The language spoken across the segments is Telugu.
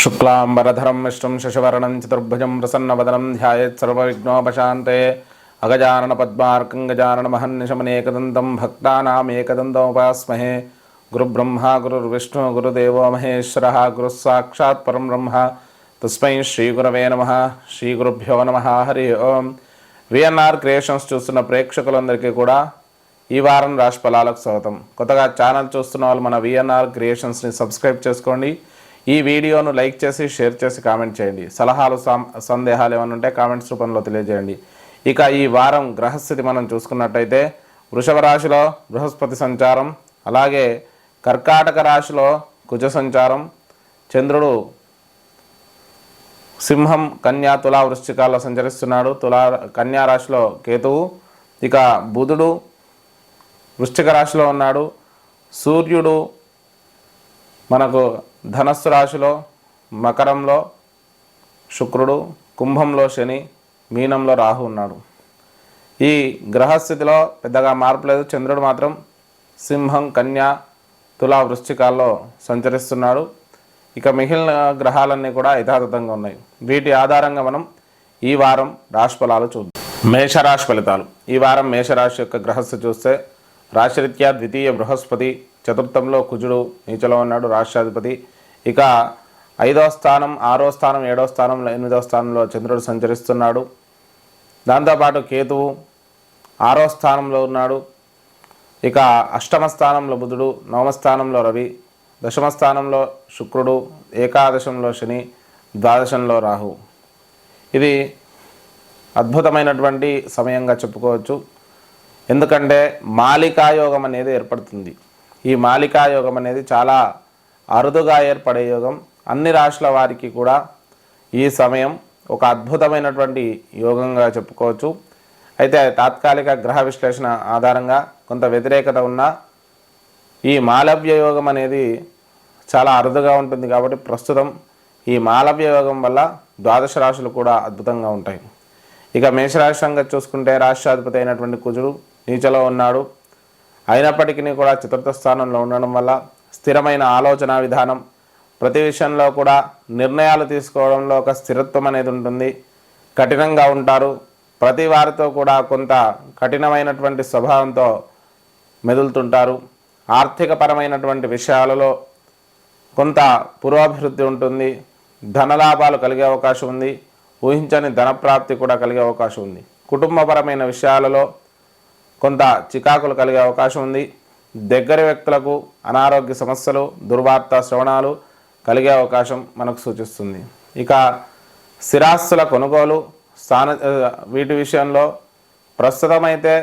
शुक्लांबरधरं विष्णुं शशिवर्णं चतुर्भुजं प्रसन्नवदनं ध्यायेत् सर्वविघ्नोपशान्ते अगजाननपद्मार्कं गजाननमहर्निशमनेकदन्तं भक्तानामेकदन्तमुपास्महे गुरुब्रह्मा गुरुर्विष्णु गुरुदेवो महेश्वरः गुरुस्साक्षात् परं ब्रह्म तस्मै श्रीगुरवे नमः श्रीगुरुभ्यो नमः हरि ओं విఎన్ఆర్ క్రియేషన్స్ చూస్తున్న ప్రేక్షకులందరికీ కూడా ఈ వారం రాశి ఫలాలకు స్వాగతం. కొత్తగా ఛానల్ చూస్తున్న వాళ్ళు మన విఎన్ఆర్ క్రియేషన్స్ని సబ్స్క్రైబ్ చేసుకోండి. ఈ వీడియోను లైక్ చేసి షేర్ చేసి కామెంట్ చేయండి. సలహాలు సందేహాలు ఏమైనా ఉంటే కామెంట్స్ రూపంలో తెలియజేయండి. ఇక ఈ వారం గ్రహస్థితి మనం చూసుకున్నట్టయితే వృషభ రాశిలో బృహస్పతి సంచారం, అలాగే కర్కాటక రాశిలో కుజ సంచారం, చంద్రుడు సింహం కన్యా తులా వృశ్చికాల్లో సంచరిస్తున్నాడు. కన్యా రాశిలో కేతువు, ఇక బుధుడు వృశ్చిక రాశిలో ఉన్నాడు. సూర్యుడు మనకు ధనస్సు రాశిలో, మకరంలో శుక్రుడు, కుంభంలో శని, మీనంలో రాహు ఉన్నాడు. ఈ గ్రహస్థితిలో పెద్దగా మార్పు లేదు. చంద్రుడు మాత్రం సింహం కన్యా తులా వృశ్చికాల్లో సంచరిస్తున్నాడు. ఇక మిగిలిన గ్రహాలన్నీ కూడా యథాతథంగా ఉన్నాయి. వీటి ఆధారంగా మనం ఈ వారం రాశి ఫలాలు చూద్దాం. మేషరాశి ఫలితాలు. ఈ వారం మేషరాశి యొక్క గ్రహస్థితి చూస్తే రాశిరీత్యా ద్వితీయ బృహస్పతి, చతుర్థంలో కుజుడు నీచలో ఉన్నాడు రాష్ట్రాధిపతి. ఇక 5వ స్థానం, 6వ స్థానం, 7వ స్థానంలో, 8వ స్థానంలో చంద్రుడు సంచరిస్తున్నాడు. దాంతోపాటు కేతువు 6వ స్థానంలో ఉన్నాడు. ఇక 8వ స్థానంలో బుధుడు, 9వ స్థానంలో రవి, 10వ స్థానంలో శుక్రుడు, ఏకాదశంలో శని, ద్వాదశంలో రాహు. ఇది అద్భుతమైనటువంటి సమయంగా చెప్పుకోవచ్చు. ఎందుకంటే మాలికాయోగం అనేది ఏర్పడుతుంది. ఈ మాలికాయోగం అనేది చాలా అరుదుగా ఏర్పడే యోగం. అన్ని రాశుల వారికి కూడా ఈ సమయం ఒక అద్భుతమైనటువంటి యోగంగా చెప్పుకోవచ్చు. అయితే తాత్కాలిక గ్రహ విశ్లేషణ ఆధారంగా కొంత వ్యతిరేకత ఉన్న ఈ మాలవ్య యోగం అనేది చాలా అరుదుగా ఉంటుంది. కాబట్టి ప్రస్తుతం ఈ మాలవ్య యోగం వల్ల ద్వాదశ రాశులు కూడా అద్భుతంగా ఉంటాయి. ఇక మేషరాశి సంగతి చూసుకుంటే రాష్ట్రాధిపతి అయినటువంటి కుజుడు నీచలో ఉన్నాడు. అయినప్పటికీ కూడా చతుర్థ స్థానంలో ఉండడం వల్ల స్థిరమైన ఆలోచన విధానం, ప్రతి విషయంలో కూడా నిర్ణయాలు తీసుకోవడంలో ఒక స్థిరత్వం అనేది ఉంటుంది. కఠినంగా ఉంటారు. ప్రతి వారితో కూడా కొంత కఠినమైనటువంటి స్వభావంతో మెదులుతుంటారు. ఆర్థికపరమైనటువంటి విషయాలలో కొంత పురోభివృద్ధి ఉంటుంది. ధనలాభాలు కలిగే అవకాశం ఉంది. ఊహించని ధనప్రాప్తి కూడా కలిగే అవకాశం ఉంది. కుటుంబపరమైన విషయాలలో కొంత చికాకులు కలిగే అవకాశం ఉంది. దగ్గర వ్యక్తులకు అనారోగ్య సమస్యలు, దుర్వార్త శ్రవణాలు కలిగే అవకాశం మనకు సూచిస్తుంది. ఇక స్థిరాస్తుల కొనుగోలు వీటి విషయంలో ప్రస్తుతమైతే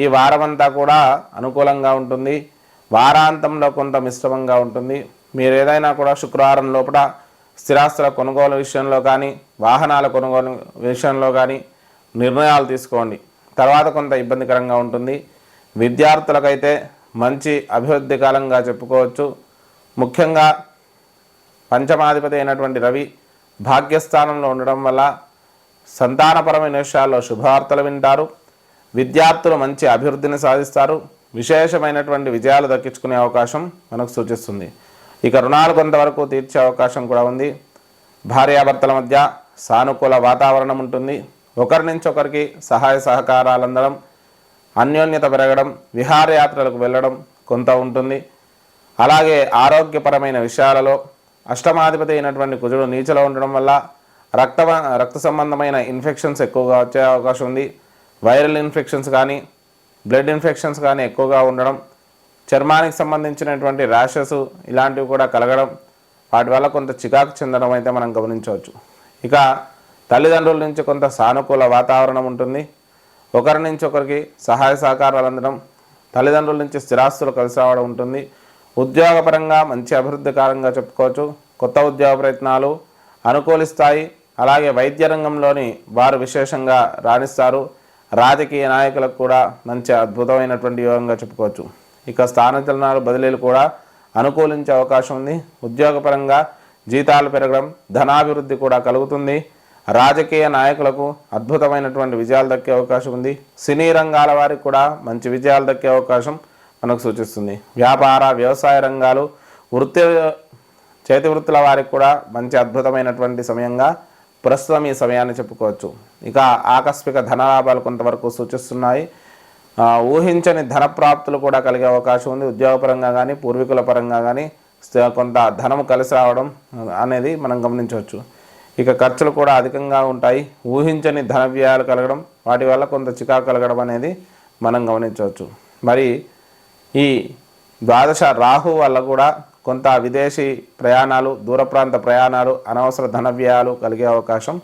ఈ వారమంతా కూడా అనుకూలంగా ఉంటుంది. వారాంతంలో కొంత మిశ్రమంగా ఉంటుంది. మీరు ఏదైనా కూడా శుక్రవారం లోపల స్థిరాస్తుల కొనుగోలు విషయంలో కానీ, వాహనాల కొనుగోలు విషయంలో కానీ నిర్ణయాలు తీసుకోండి. తర్వాత కొంత ఇబ్బందికరంగా ఉంటుంది. విద్యార్థులకైతే మంచి అభివృద్ధి కాలంగా చెప్పుకోవచ్చు. ముఖ్యంగా పంచమాధిపతి అయినటువంటి రవి భాగ్యస్థానంలో ఉండడం వల్ల సంతానపరమైన విషయాల్లో శుభవార్తలు వింటారు. విద్యార్థులు మంచి అభివృద్ధిని సాధిస్తారు. విశేషమైనటువంటి విజయాలు దక్కించుకునే అవకాశం మనకు సూచిస్తుంది. ఇక రుణాలు కొంతవరకు తీర్చే అవకాశం కూడా ఉంది. భార్యాభర్తల మధ్య సానుకూల వాతావరణం ఉంటుంది. ఒకరి నుంచి ఒకరికి సహాయ సహకారాలు అందడం, అన్యోన్యత పెరగడం, విహారయాత్రలకు వెళ్ళడం కొంత ఉంటుంది. అలాగే ఆరోగ్యపరమైన విషయాలలో అష్టమాధిపతి అయినటువంటి కుజుడు నీచలో ఉండడం వల్ల రక్త సంబంధమైన ఇన్ఫెక్షన్స్ ఎక్కువగా వచ్చే అవకాశం ఉంది. వైరల్ ఇన్ఫెక్షన్స్ కానీ, బ్లడ్ ఇన్ఫెక్షన్స్ కానీ ఎక్కువగా ఉండడం, చర్మానికి సంబంధించినటువంటి ర్యాషెస్ ఇలాంటివి కూడా కలగడం, వాటి వల్ల కొంత చికాకు చెందడం అయితే మనం గమనించవచ్చు. ఇక తల్లిదండ్రుల నుంచి కొంత సానుకూల వాతావరణం ఉంటుంది. ఒకరి నుంచి ఒకరికి సహాయ సహకారాలు అందడం, తల్లిదండ్రుల నుంచి స్థిరాస్తులు కలిసి రావడం ఉంటుంది. ఉద్యోగపరంగా మంచి అభివృద్ధికరంగా చెప్పుకోవచ్చు. కొత్త ఉద్యోగ ప్రయత్నాలు అనుకూలిస్తాయి. అలాగే వైద్య రంగంలోని వారు విశేషంగా రాణిస్తారు. రాజకీయ నాయకులకు కూడా మంచి అద్భుతమైనటువంటి యోగంగా చెప్పుకోవచ్చు. ఇక స్థానచలనాలు, బదిలీలు కూడా అనుకూలించే అవకాశం ఉంది. ఉద్యోగపరంగా జీతాలు పెరగడం, ధనాభివృద్ధి కూడా కలుగుతుంది. రాజకీయ నాయకులకు అద్భుతమైనటువంటి విజయాలు దక్కే అవకాశం ఉంది. సినీ రంగాల వారికి కూడా మంచి విజయాలు దక్కే అవకాశం మనకు సూచిస్తుంది. వ్యాపార వ్యవసాయ రంగాలు, వృత్తి చేతి వృత్తుల వారికి కూడా మంచి అద్భుతమైనటువంటి సమయంగా ప్రస్తుతం ఈ సమయాన్ని చెప్పుకోవచ్చు. ఇక ఆకస్మిక ధనలాభాలు కొంతవరకు సూచిస్తున్నాయి. ఊహించని ధన ప్రాప్తులు కూడా కలిగే అవకాశం ఉంది. ఉద్యోగపరంగా కానీ పూర్వీకుల పరంగా కానీ కొంత ధనము కలిసి రావడం అనేది మనం గమనించవచ్చు. ఇక ఖర్చులు కూడా అధికంగా ఉంటాయి. ఊహించని ధన వ్యయాలు కలగడం, వాటి వల్ల కొంత చికాకు కలగడం అనేది మనం గమనించవచ్చు. మరి ఈ ద్వాదశ రాహు వల్ల కూడా కొంత విదేశీ ప్రయాణాలు, దూర ప్రాంత ప్రయాణాలు, అనవసర ధన వ్యయాలు కలిగే అవకాశం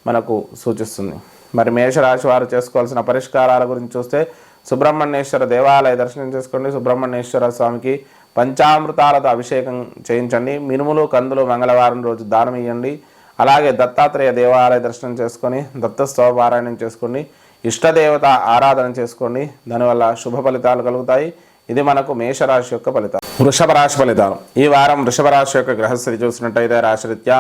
మనకు సూచిస్తుంది. మరి మేషరాశి వారు చేసుకోవాల్సిన పరిష్కారాల గురించి చూస్తే సుబ్రహ్మణ్యేశ్వర దేవాలయ దర్శనం చేసుకోండి. సుబ్రహ్మణ్యేశ్వర స్వామికి పంచామృతాలతో అభిషేకం చేయించండి. మినుములు, కందులు మంగళవారం రోజు దానం ఇవ్వండి. అలాగే దత్తాత్రేయ దేవాలయ దర్శనం చేసుకొని దత్తస్తవ పారాయణం చేసుకోండి. ఇష్టదేవత ఆరాధన చేసుకోండి. దానివల్ల శుభ ఫలితాలు కలుగుతాయి. ఇది మనకు మేషరాశి యొక్క ఫలితాలు. వృషభ రాశి ఫలితాలు. ఈ వారం వృషభ రాశి యొక్క గ్రహస్థితి చూసినట్టయితే రాశిరీత్యా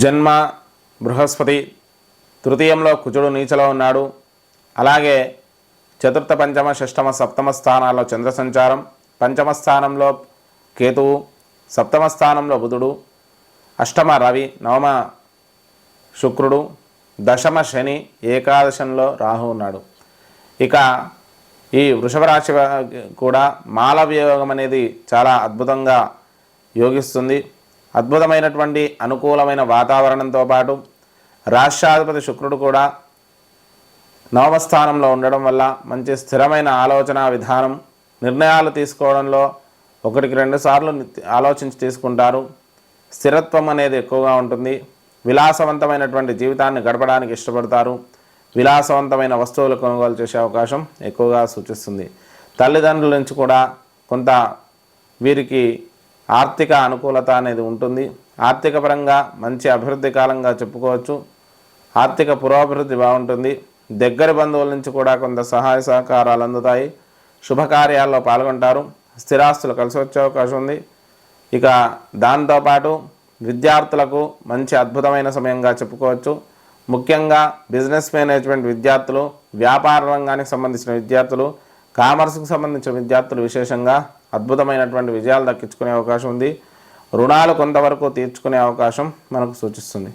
జన్మ బృహస్పతి, తృతీయంలో కుజుడు నీచలో ఉన్నాడు. అలాగే చతుర్థ, పంచమ, షష్టమ, సప్తమ స్థానాల్లో చంద్ర సంచారం, పంచమ స్థానంలో కేతువు, సప్తమ స్థానంలో బుధుడు, అష్టమ రవి, నవమ శుక్రుడు, దశమ శని, ఏకాదశంలో రాహు ఉన్నాడు. ఇక ఈ వృషభ రాశి కూడా మాలవ్య యోగం అనేది చాలా అద్భుతంగా యోగిస్తుంది. అద్భుతమైనటువంటి అనుకూలమైన వాతావరణంతో పాటు రాష్ట్రాధిపతి శుక్రుడు కూడా నవమ స్థానంలో ఉండడం వల్ల మంచి స్థిరమైన ఆలోచన విధానం, నిర్ణయాలు తీసుకోవడంలో ఒకటికి 2 సార్లు ఆలోచించి తీసుకుంటారు. స్థిరత్వం అనేది ఎక్కువగా ఉంటుంది. విలాసవంతమైనటువంటి జీవితాన్ని గడపడానికి ఇష్టపడతారు. విలాసవంతమైన వస్తువులు కొనుగోలు చేసే అవకాశం ఎక్కువగా సూచిస్తుంది. తల్లిదండ్రుల నుంచి కూడా కొంత వీరికి ఆర్థిక అనుకూలత అనేది ఉంటుంది. ఆర్థిక పరంగా మంచి అభివృద్ధి కాలంగా చెప్పుకోవచ్చు. ఆర్థిక పురోభివృద్ధి బాగుంటుంది. దగ్గర బంధువుల నుంచి కూడా కొంత సహాయ సహకారాలు అందుతాయి. శుభకార్యాల్లో పాల్గొంటారు. స్థిరాస్తులు కలిసి వచ్చే అవకాశం ఉంది. ఇక దాంతోపాటు విద్యార్థులకు మంచి అద్భుతమైన సమయంగా చెప్పుకోవచ్చు. ముఖ్యంగా బిజినెస్ మేనేజ్మెంట్ విద్యార్థులు, వ్యాపార రంగానికి సంబంధించిన విద్యార్థులు, కామర్స్కి సంబంధించిన విద్యార్థులు విశేషంగా అద్భుతమైనటువంటి విజయాలు దక్కించుకునే అవకాశం ఉంది. రుణాలు కొంతవరకు తీర్చుకునే అవకాశం మనకు సూచిస్తుంది.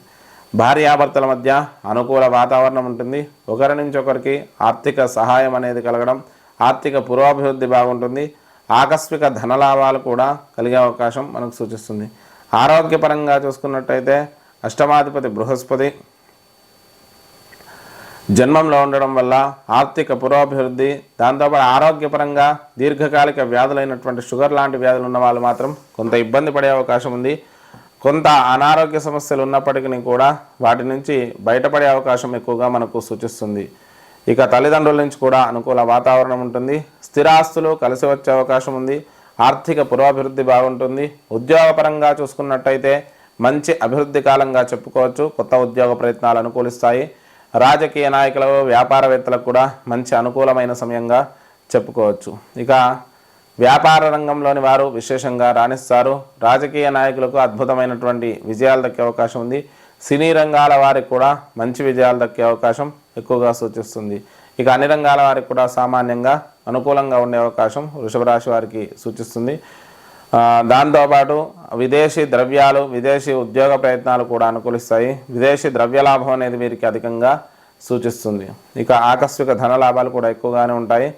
భార్యాభర్తల మధ్య అనుకూల వాతావరణం ఉంటుంది. ఒకరి నుంచి ఒకరికి ఆర్థిక సహాయం అనేది కలగడం, ఆర్థిక పురోభివృద్ధి బాగుంటుంది. ఆకస్మిక ధనలాభాలు కూడా కలిగే అవకాశం మనకు సూచిస్తుంది. ఆరోగ్యపరంగా చూసుకున్నట్టయితే అష్టమాధిపతి బృహస్పతి జన్మంలో ఉండడం వల్ల ఆర్థిక పురోభివృద్ధి, దాంతోపాటు ఆరోగ్యపరంగా దీర్ఘకాలిక వ్యాధులైనటువంటి షుగర్ లాంటి వ్యాధులు ఉన్న వాళ్ళు మాత్రం కొంత ఇబ్బంది పడే అవకాశం ఉంది. కొంత అనారోగ్య సమస్యలు ఉన్నప్పటికీ కూడా వాటి నుంచి బయటపడే అవకాశం ఎక్కువగా మనకు సూచిస్తుంది. ఇక తల్లిదండ్రుల నుంచి కూడా అనుకూల వాతావరణం ఉంటుంది. స్థిరాస్తులు కలిసి వచ్చే అవకాశం ఉంది. ఆర్థిక పురోభివృద్ధి బాగుంటుంది. ఉద్యోగపరంగా చూసుకున్నట్టయితే మంచి అభివృద్ధి కాలంగా చెప్పుకోవచ్చు. కొత్త ఉద్యోగ ప్రయత్నాలు అనుకూలిస్తాయి. రాజకీయ నాయకులకు, వ్యాపారవేత్తలకు కూడా మంచి అనుకూలమైన సమయంగా చెప్పుకోవచ్చు. ఇక వ్యాపార రంగంలోని వారు విశేషంగా రాణిస్తారు. రాజకీయ నాయకులకు అద్భుతమైనటువంటి విజయాలు దక్కే అవకాశం ఉంది. సినీ రంగాల వారికి కూడా మంచి విజయాలు దక్కే అవకాశం ఎక్కువగా సూచిస్తుంది. ఇక అన్ని రంగాల వారికి కూడా సామాన్యంగా అనుకూలంగా ఉండే అవకాశం వృషభ రాశి వారికి సూచిస్తుంది. దాంతోపాటు విదేశీ ద్రవ్యాలు, విదేశీ ఉద్యోగ ప్రయత్నాలు కూడా అనుకూలిస్తాయి. విదేశీ ద్రవ్యలాభం అనేది వీరికి అధికంగా సూచిస్తుంది. ఇక ఆకస్మిక ధన లాభాలు కూడా ఎక్కువగానే ఉంటాయి.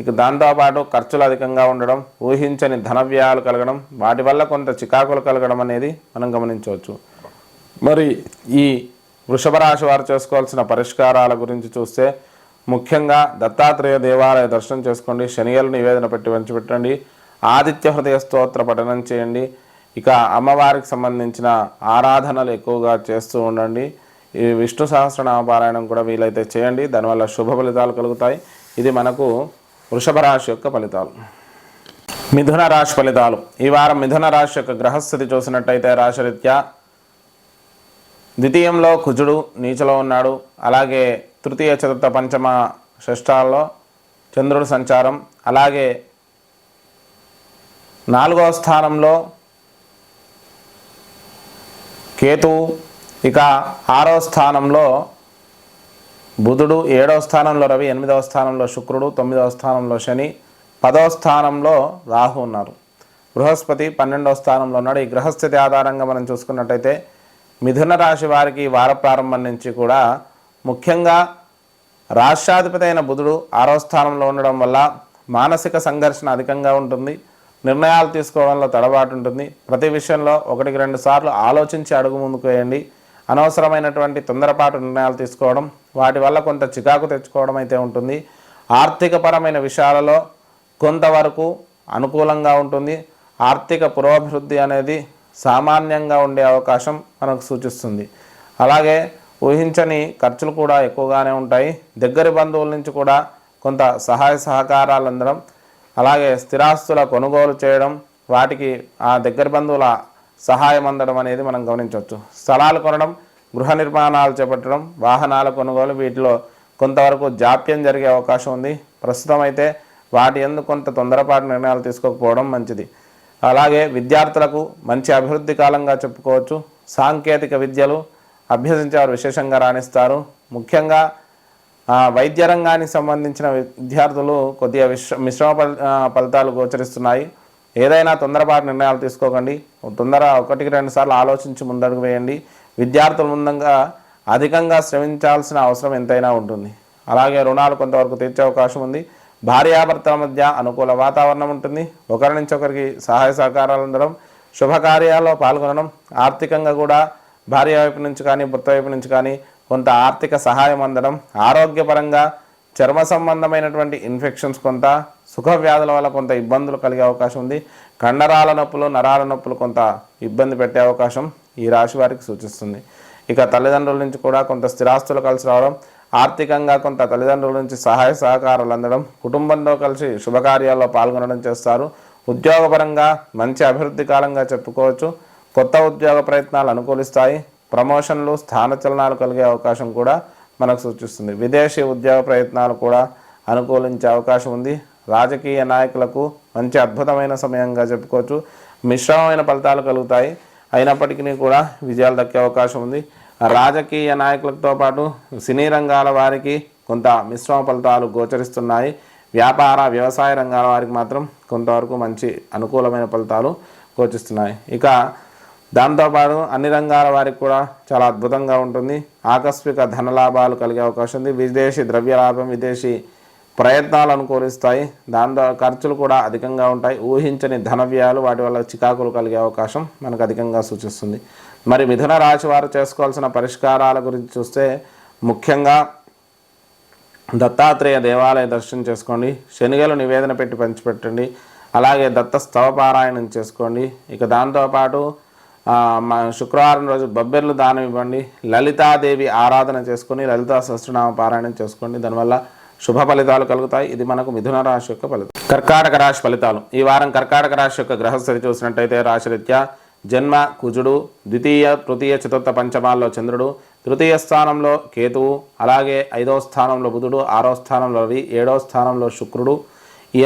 ఇక దాంతోపాటు ఖర్చులు అధికంగా ఉండడం, ఊహించని ధన వ్యయాలు కలగడం, వాటి వల్ల కొంత చికాకులు కలగడం అనేది మనం గమనించవచ్చు. మరి ఈ వృషభ రాశి వారు చేసుకోవాల్సిన పరిష్కారాల గురించి చూస్తే ముఖ్యంగా దత్తాత్రేయ దేవాలయ దర్శనం చేసుకోండి. శనియలు నివేదన పెట్టి పంచిపెట్టండి. ఆదిత్య హృదయ స్తోత్ర పఠనం చేయండి. ఇక అమ్మవారికి సంబంధించిన ఆరాధనలు ఎక్కువగా చేస్తూ ఉండండి. ఈ విష్ణు సహస్రనామ పారాయణం కూడా వీలైతే చేయండి. దానివల్ల శుభ ఫలితాలు కలుగుతాయి. ఇది మనకు వృషభ రాశి యొక్క ఫలితాలు. మిథున రాశి ఫలితాలు. ఈ వారం మిథున రాశి యొక్క గ్రహస్థితి చూసినట్టయితే రాశిరీత్యా ద్వితీయంలో కుజుడు నీచలో ఉన్నాడు. అలాగే తృతీయ, చతుర్థ, పంచమ, షష్టాల్లో చంద్రుడు సంచారం. అలాగే 4వ స్థానంలో కేతువు, ఇక 6వ స్థానంలో బుధుడు, 7వ స్థానంలో రవి, 8వ స్థానంలో శుక్రుడు, 9వ స్థానంలో శని, 10వ స్థానంలో రాహు ఉన్నారు. బృహస్పతి 12వ స్థానంలో ఉన్నాడు. ఈ గ్రహస్థితి ఆధారంగా మనం చూసుకున్నట్టయితే మిథున రాశి వారికి వార ప్రారంభం నుంచి కూడా ముఖ్యంగా రాష్ట్రాధిపతి అయిన బుధుడు 6వ స్థానంలో ఉండడం వల్ల మానసిక సంఘర్షణ అధికంగా ఉంటుంది. నిర్ణయాలు తీసుకోవడంలో తడబాటు ఉంటుంది. ప్రతి విషయంలో 1-2 సార్లు ఆలోచించి అడుగు ముందుకు వేయండి. అనవసరమైనటువంటి తొందరపాటు నిర్ణయాలు తీసుకోవడం, వాటి వల్ల కొంత చికాకు తెచ్చుకోవడం అయితే ఉంటుంది. ఆర్థికపరమైన విషయాలలో కొంతవరకు అనుకూలంగా ఉంటుంది. ఆర్థిక పురోభివృద్ధి అనేది సామాన్యంగా ఉండే అవకాశం మనకు సూచిస్తుంది. అలాగే ఊహించని ఖర్చులు కూడా ఎక్కువగానే ఉంటాయి. దగ్గరి బంధువుల నుంచి కూడా కొంత సహాయ సహకారాలు అందడం, అలాగే స్థిరాస్తుల కొనుగోలు చేయడం, వాటికి ఆ దగ్గర బంధువుల సహాయం అందడం అనేది మనం గమనించవచ్చు. స్థలాలు కొనడం, గృహ నిర్మాణాలు చేపట్టడం, వాహనాల కొనుగోలు, వీటిలో కొంతవరకు జాప్యం జరిగే అవకాశం ఉంది. ప్రస్తుతం అయితే వాటి యందు కొంత తొందరపాటు నిర్ణయాలు తీసుకోకపోవడం మంచిది. అలాగే విద్యార్థులకు మంచి అభివృద్ధి కాలంగా చెప్పుకోవచ్చు. సాంకేతిక విద్యలు అభ్యసించేవారు విశేషంగా రాణిస్తారు. ముఖ్యంగా వైద్య రంగానికి సంబంధించిన విద్యార్థులు కొద్దిగా మిశ్రమ ఫలితాలు గోచరిస్తున్నాయి. ఏదైనా తొందరపాటు నిర్ణయాలు తీసుకోకండి. 1-2 సార్లు ఆలోచించి ముందడుగు వేయండి. విద్యార్థుల ముందంగా అధికంగా శ్రమించాల్సిన అవసరం ఎంతైనా ఉంటుంది. అలాగే రుణాలు కొంతవరకు తీర్చే అవకాశం ఉంది. భార్యాభర్తల మధ్య అనుకూల వాతావరణం ఉంటుంది. ఒకరి నుంచి ఒకరికి సహాయ సహకారాలు అందడం, శుభకార్యాల్లో పాల్గొనడం, ఆర్థికంగా కూడా భార్య వైపు నుంచి కానీ భర్త వైపు నుంచి కానీ కొంత ఆర్థిక సహాయం అందడం, ఆరోగ్యపరంగా చర్మ సంబంధమైనటువంటి ఇన్ఫెక్షన్స్, కొంత సుఖ వ్యాధుల వల్ల కొంత ఇబ్బందులు కలిగే అవకాశం ఉంది. కండరాల నొప్పులు, నరాల నొప్పులు కొంత ఇబ్బంది పెట్టే అవకాశం ఈ రాశి వారికి సూచిస్తుంది. ఇక తల్లిదండ్రుల నుంచి కూడా కొంత స్థిరాస్తులు కలిసి రావడం, ఆర్థికంగా కొంత తల్లిదండ్రుల నుంచి సహాయ సహకారాలు అందడం, కుటుంబంతో కలిసి శుభకార్యాల్లో పాల్గొనడం చేస్తారు. ఉద్యోగపరంగా మంచి అభివృద్ధి కాలంగా చెప్పుకోవచ్చు. కొత్త ఉద్యోగ ప్రయత్నాలు అనుకూలిస్తాయి. ప్రమోషన్లు, స్థానచలనాలు కలిగే అవకాశం కూడా మనకు సూచిస్తుంది. విదేశీ ఉద్యోగ ప్రయత్నాలు కూడా అనుకూలించే అవకాశం ఉంది. రాజకీయ నాయకులకు మంచి అద్భుతమైన సమయంగా చెప్పుకోవచ్చు. మిశ్రమమైన ఫలితాలు కలుగుతాయి. అయినప్పటికీ కూడా విజయాలు దక్కే అవకాశం ఉంది. రాజకీయ నాయకులతో పాటు సినీ రంగాల వారికి కొంత మిశ్రమ ఫలితాలు గోచరిస్తున్నాయి. వ్యాపార, వ్యవసాయ రంగాల వారికి మాత్రం కొంతవరకు మంచి అనుకూలమైన ఫలితాలు గోచరిస్తున్నాయి. ఇక దాంతోపాటు అన్ని రంగాల వారికి కూడా చాలా అద్భుతంగా ఉంటుంది. ఆకస్మిక ధనలాభాలు కలిగే అవకాశం ఉంది. విదేశీ ద్రవ్య లాభం, విదేశీ ప్రయత్నాలు అనుకూలిస్తాయి. దాంతో ఖర్చులు కూడా అధికంగా ఉంటాయి. ఊహించని ధన వ్యయాలు, వాటి వల్ల చికాకులు కలిగే అవకాశం మనకు అధికంగా సూచిస్తుంది. మరి మిథున రాశి వారు చేసుకోవాల్సిన పరిష్కారాల గురించి చూస్తే ముఖ్యంగా దత్తాత్రేయ దేవాలయ దర్శనం చేసుకోండి. శనిగలు నివేదన పెట్టి పంచిపెట్టండి. అలాగే దత్త స్తవపారాయణం చేసుకోండి. ఇక దాంతోపాటు శుక్రవారం రోజు బొబ్బెర్లు దానం ఇవ్వండి. లలితాదేవి ఆరాధన చేసుకొని లలితా సహస్రనామ పారాయణం చేసుకోండి. దానివల్ల శుభ ఫలితాలు కలుగుతాయి. ఇది మనకు మిథున రాశి యొక్క ఫలితం. కర్కాటక రాశి ఫలితాలు. ఈ వారం కర్కాటక రాశి యొక్క గ్రహస్థితి చూసినట్టయితే రాశిరీత్యా జన్మ కుజుడు, ద్వితీయ, తృతీయ, చతుర్థ, పంచమాల్లో చంద్రుడు, తృతీయ స్థానంలో కేతువు, అలాగే 5వ స్థానంలో బుధుడు, 6వ స్థానంలో రవి, 7వ స్థానంలో శుక్రుడు,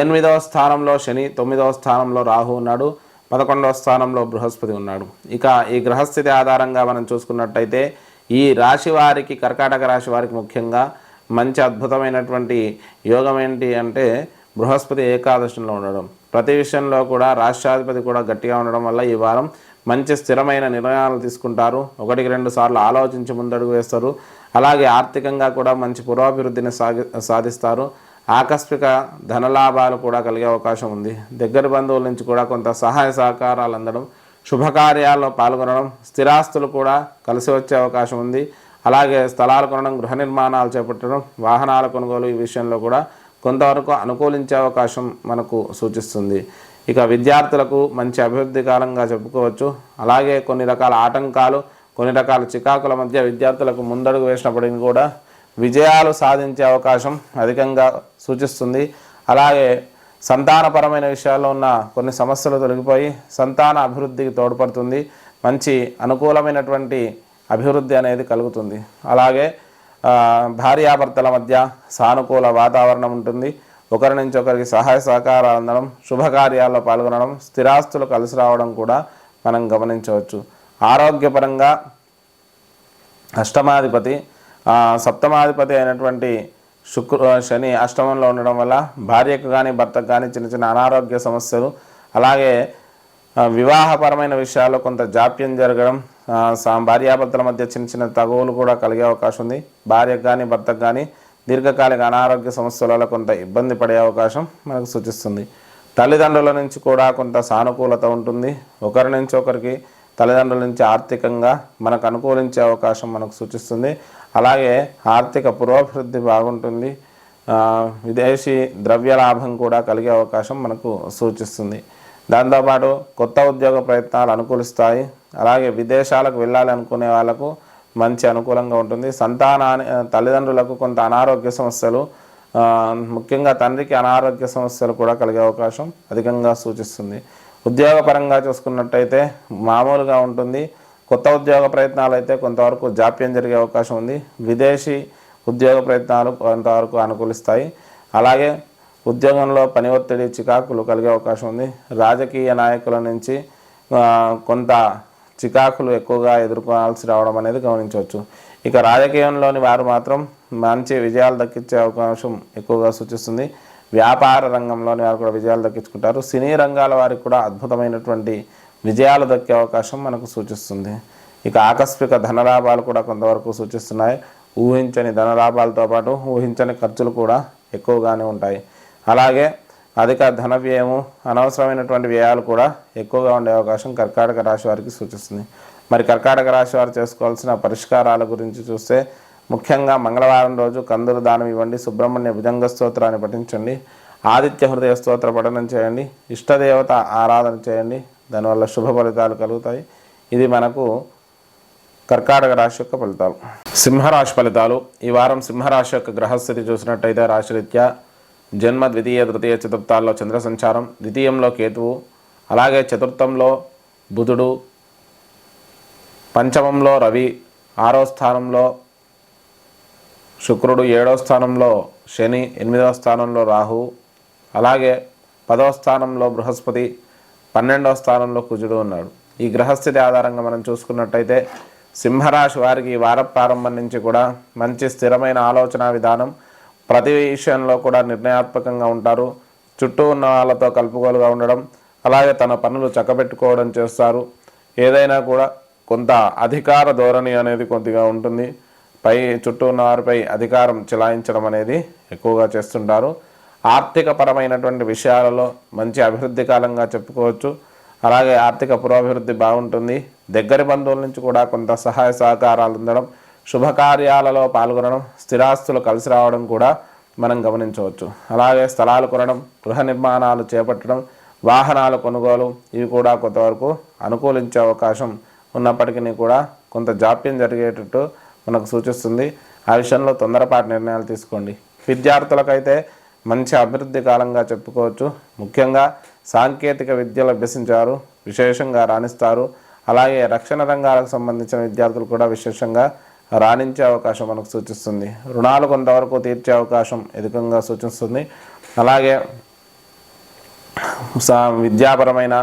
8వ స్థానంలో శని, 9వ స్థానంలో రాహు ఉన్నాడు, 11వ స్థానంలో బృహస్పతి ఉన్నాడు. ఇక ఈ గ్రహస్థితి ఆధారంగా మనం చూసుకున్నట్టయితే ఈ రాశి వారికి, కర్కాటక రాశి వారికి ముఖ్యంగా మంచి అద్భుతమైనటువంటి యోగం ఏంటి అంటే బృహస్పతి ఏకాదశంలో ఉండడం. ప్రతి విషయంలో కూడా రాష్ట్రాధిపతి కూడా గట్టిగా ఉండడం వల్ల ఈ వారం మంచి స్థిరమైన నిర్ణయాలు తీసుకుంటారు. 1-2 సార్లు ఆలోచించి ముందడుగు వేస్తారు. అలాగే ఆర్థికంగా కూడా మంచి పురోభివృద్ధిని సాధిస్తారు. ఆకస్మిక ధనలాభాలు కూడా కలిగే అవకాశం ఉంది. దగ్గర బంధువుల నుంచి కూడా కొంత సహాయ సహకారాలు అందడం, శుభకార్యాల్లో పాల్గొనడం, స్థిరాస్తులు కూడా కలిసి వచ్చే అవకాశం ఉంది. అలాగే స్థలాలు కొనడం, గృహ నిర్మాణాలు చేపట్టడం, వాహనాల కొనుగోలు, ఈ విషయంలో కూడా కొంతవరకు అనుకూలించే అవకాశం మనకు సూచిస్తుంది. ఇక విద్యార్థులకు మంచి అభివృద్ధి కాలంగా చెప్పుకోవచ్చు. అలాగే కొన్ని రకాల ఆటంకాలు, కొన్ని రకాల చికాకుల మధ్య విద్యార్థులకు ముందడుగు వేసినప్పటికీ కూడా విజయాలు సాధించే అవకాశం అధికంగా సూచిస్తుంది. అలాగే సంతానపరమైన విషయాల్లో ఉన్న కొన్ని సమస్యలు తొలగిపోయి సంతాన అభివృద్ధికి తోడ్పడుతుంది. మంచి అనుకూలమైనటువంటి అభివృద్ధి అనేది కలుగుతుంది. అలాగే భార్యాభర్తల మధ్య సానుకూల వాతావరణం ఉంటుంది. ఒకరి నుంచి ఒకరికి సహాయ సహకారాలు అందడం, శుభకార్యాల్లో పాల్గొనడం, స్థిరాస్తులు కలిసి రావడం కూడా మనం గమనించవచ్చు. ఆరోగ్యపరంగా అష్టమాధిపతి, సప్తమాధిపతి అయినటువంటి శని అష్టమంలో ఉండడం వల్ల భార్యకు కానీ భర్తకు కానీ చిన్న చిన్న అనారోగ్య సమస్యలు, అలాగే వివాహపరమైన విషయాల్లో కొంత జాప్యం జరగడం, భార్యాభర్తల మధ్య చిన్న చిన్న తగువులు కూడా కలిగే అవకాశం ఉంది. భార్యకు కానీ భర్తకు కానీ దీర్ఘకాలిక అనారోగ్య సమస్యల వల్ల కొంత ఇబ్బంది పడే అవకాశం మనకు సూచిస్తుంది. తల్లిదండ్రుల నుంచి కూడా కొంత సానుకూలత ఉంటుంది. ఒకరి నుంచి ఒకరికి తల్లిదండ్రుల నుంచి ఆర్థికంగా మనకు అనుకూలించే అవకాశం మనకు సూచిస్తుంది. అలాగే ఆర్థిక పురోభివృద్ధి బాగుంటుంది. విదేశీ ద్రవ్య లాభం కూడా కలిగే అవకాశం మనకు సూచిస్తుంది. దాంతోపాటు కొత్త ఉద్యోగ ప్రయత్నాలు అనుకూలిస్తాయి. అలాగే విదేశాలకు వెళ్ళాలి అనుకునే వాళ్ళకు మంచి అనుకూలంగా ఉంటుంది. తల్లిదండ్రులకు కొంత అనారోగ్య సమస్యలు, ముఖ్యంగా తండ్రికి అనారోగ్య సమస్యలు కూడా కలిగే అవకాశం అధికంగా సూచిస్తుంది. ఉద్యోగపరంగా చూసుకున్నట్టయితే మామూలుగా ఉంటుంది. కొత్త ఉద్యోగ ప్రయత్నాలు అయితే కొంతవరకు జాప్యం జరిగే అవకాశం ఉంది. విదేశీ ఉద్యోగ ప్రయత్నాలు కొంతవరకు అనుకూలిస్తాయి. అలాగే ఉద్యోగంలో పని ఒత్తిడి, చికాకులు కలిగే అవకాశం ఉంది. రాజకీయ నాయకుల నుంచి కొంత చికాకులు ఎక్కువగా ఎదుర్కోవాల్సి రావడం అనేది గమనించవచ్చు. ఇక రాజకీయంలోని వారు మాత్రం మంచి విజయాలు దక్కించే అవకాశం ఎక్కువగా సూచిస్తుంది. వ్యాపార రంగంలోని వారు కూడా విజయాలు దక్కించుకుంటారు. సినీ రంగాల వారికి కూడా అద్భుతమైనటువంటి విజయాలు దక్కే అవకాశం మనకు సూచిస్తుంది. ఇక ఆకస్మిక ధనలాభాలు కూడా కొంతవరకు సూచిస్తున్నాయి. ఊహించని ధనలాభాలతో పాటు ఊహించని ఖర్చులు కూడా ఎక్కువగానే ఉంటాయి. అలాగే అధిక ధన వ్యయము, అనవసరమైనటువంటి వ్యయాలు కూడా ఎక్కువగా ఉండే అవకాశం కర్కాటక రాశి వారికి సూచిస్తుంది. మరి కర్కాటక రాశి వారు చేసుకోవాల్సిన పరిష్కారాల గురించి చూస్తే, ముఖ్యంగా మంగళవారం రోజు కందులు దానం ఇవ్వండి, సుబ్రహ్మణ్య భుజంగ స్తోత్రాన్ని పఠించండి, ఆదిత్య హృదయ స్తోత్ర పఠనం చేయండి, ఇష్టదేవత ఆరాధన చేయండి. దానివల్ల శుభ ఫలితాలు కలుగుతాయి. ఇది మనకు కర్కాటక రాశి యొక్క ఫలితాలు. సింహరాశి ఫలితాలు. ఈ వారం సింహరాశి యొక్క గ్రహస్థితి చూసినట్టయితే రాశిరీత్యా జన్మ, ద్వితీయ, తృతీయ, చతుర్థాల్లో చంద్ర సంచారం, ద్వితీయంలో కేతువు, అలాగే చతుర్థంలో బుధుడు, పంచమంలో రవి, 6వ స్థానంలో శుక్రుడు, 7వ స్థానంలో శని, 8వ స్థానంలో రాహు, అలాగే 10వ స్థానంలో బృహస్పతి, 12వ స్థానంలో కుజుడు ఉన్నాడు. ఈ గ్రహస్థితి ఆధారంగా మనం చూసుకున్నట్టయితే సింహరాశి వారికి ఈ వార ప్రారంభం నుంచి కూడా మంచి స్థిరమైన ఆలోచన విధానం, ప్రతి విషయంలో కూడా నిర్ణయాత్మకంగా ఉంటారు. చుట్టూ ఉన్న వాళ్ళతో కలుపుకోలుగా ఉండడం, అలాగే తన పనులు చక్కబెట్టుకోవడం చేస్తారు. ఏదైనా కూడా కొంత అధికార ధోరణి అనేది కొద్దిగా ఉంటుంది. చుట్టూ ఉన్న వారిపై అధికారం చెలాయించడం అనేది ఎక్కువగా చేస్తుంటారు. ఆర్థిక పరమైనటువంటి విషయాలలో మంచి అభివృద్ధి కాలంగా చెప్పుకోవచ్చు. అలాగే ఆర్థిక పురోభివృద్ధి బాగుంటుంది. దగ్గరి బంధువుల నుంచి కూడా కొంత సహాయ సహకారాలు అందడం, శుభకార్యాలలో పాల్గొనడం, స్థిరాస్తులు కలిసి రావడం కూడా మనం గమనించవచ్చు. అలాగే స్థలాలు కొనడం, గృహ నిర్మాణాలు చేపట్టడం, వాహనాల కొనుగోలు, ఇవి కూడా కొంతవరకు అనుకూలించే అవకాశం ఉన్నప్పటికీ కూడా కొంత జాప్యం జరిగేటట్టు మనకు సూచిస్తుంది. ఆ విషయంలో తొందరపాటు నిర్ణయాలు తీసుకోండి. విద్యార్థులకైతే మంచి అభివృద్ధి కాలంగా చెప్పుకోవచ్చు. ముఖ్యంగా సాంకేతిక విద్యలు అభ్యసించారు, విశేషంగా రాణిస్తారు. అలాగే రక్షణ రంగాలకు సంబంధించిన విద్యార్థులు కూడా విశేషంగా రాణించే అవకాశం మనకు సూచిస్తుంది. రుణాలు కొంతవరకు తీర్చే అవకాశం అధికంగా సూచిస్తుంది. అలాగే విద్యాపరమైన,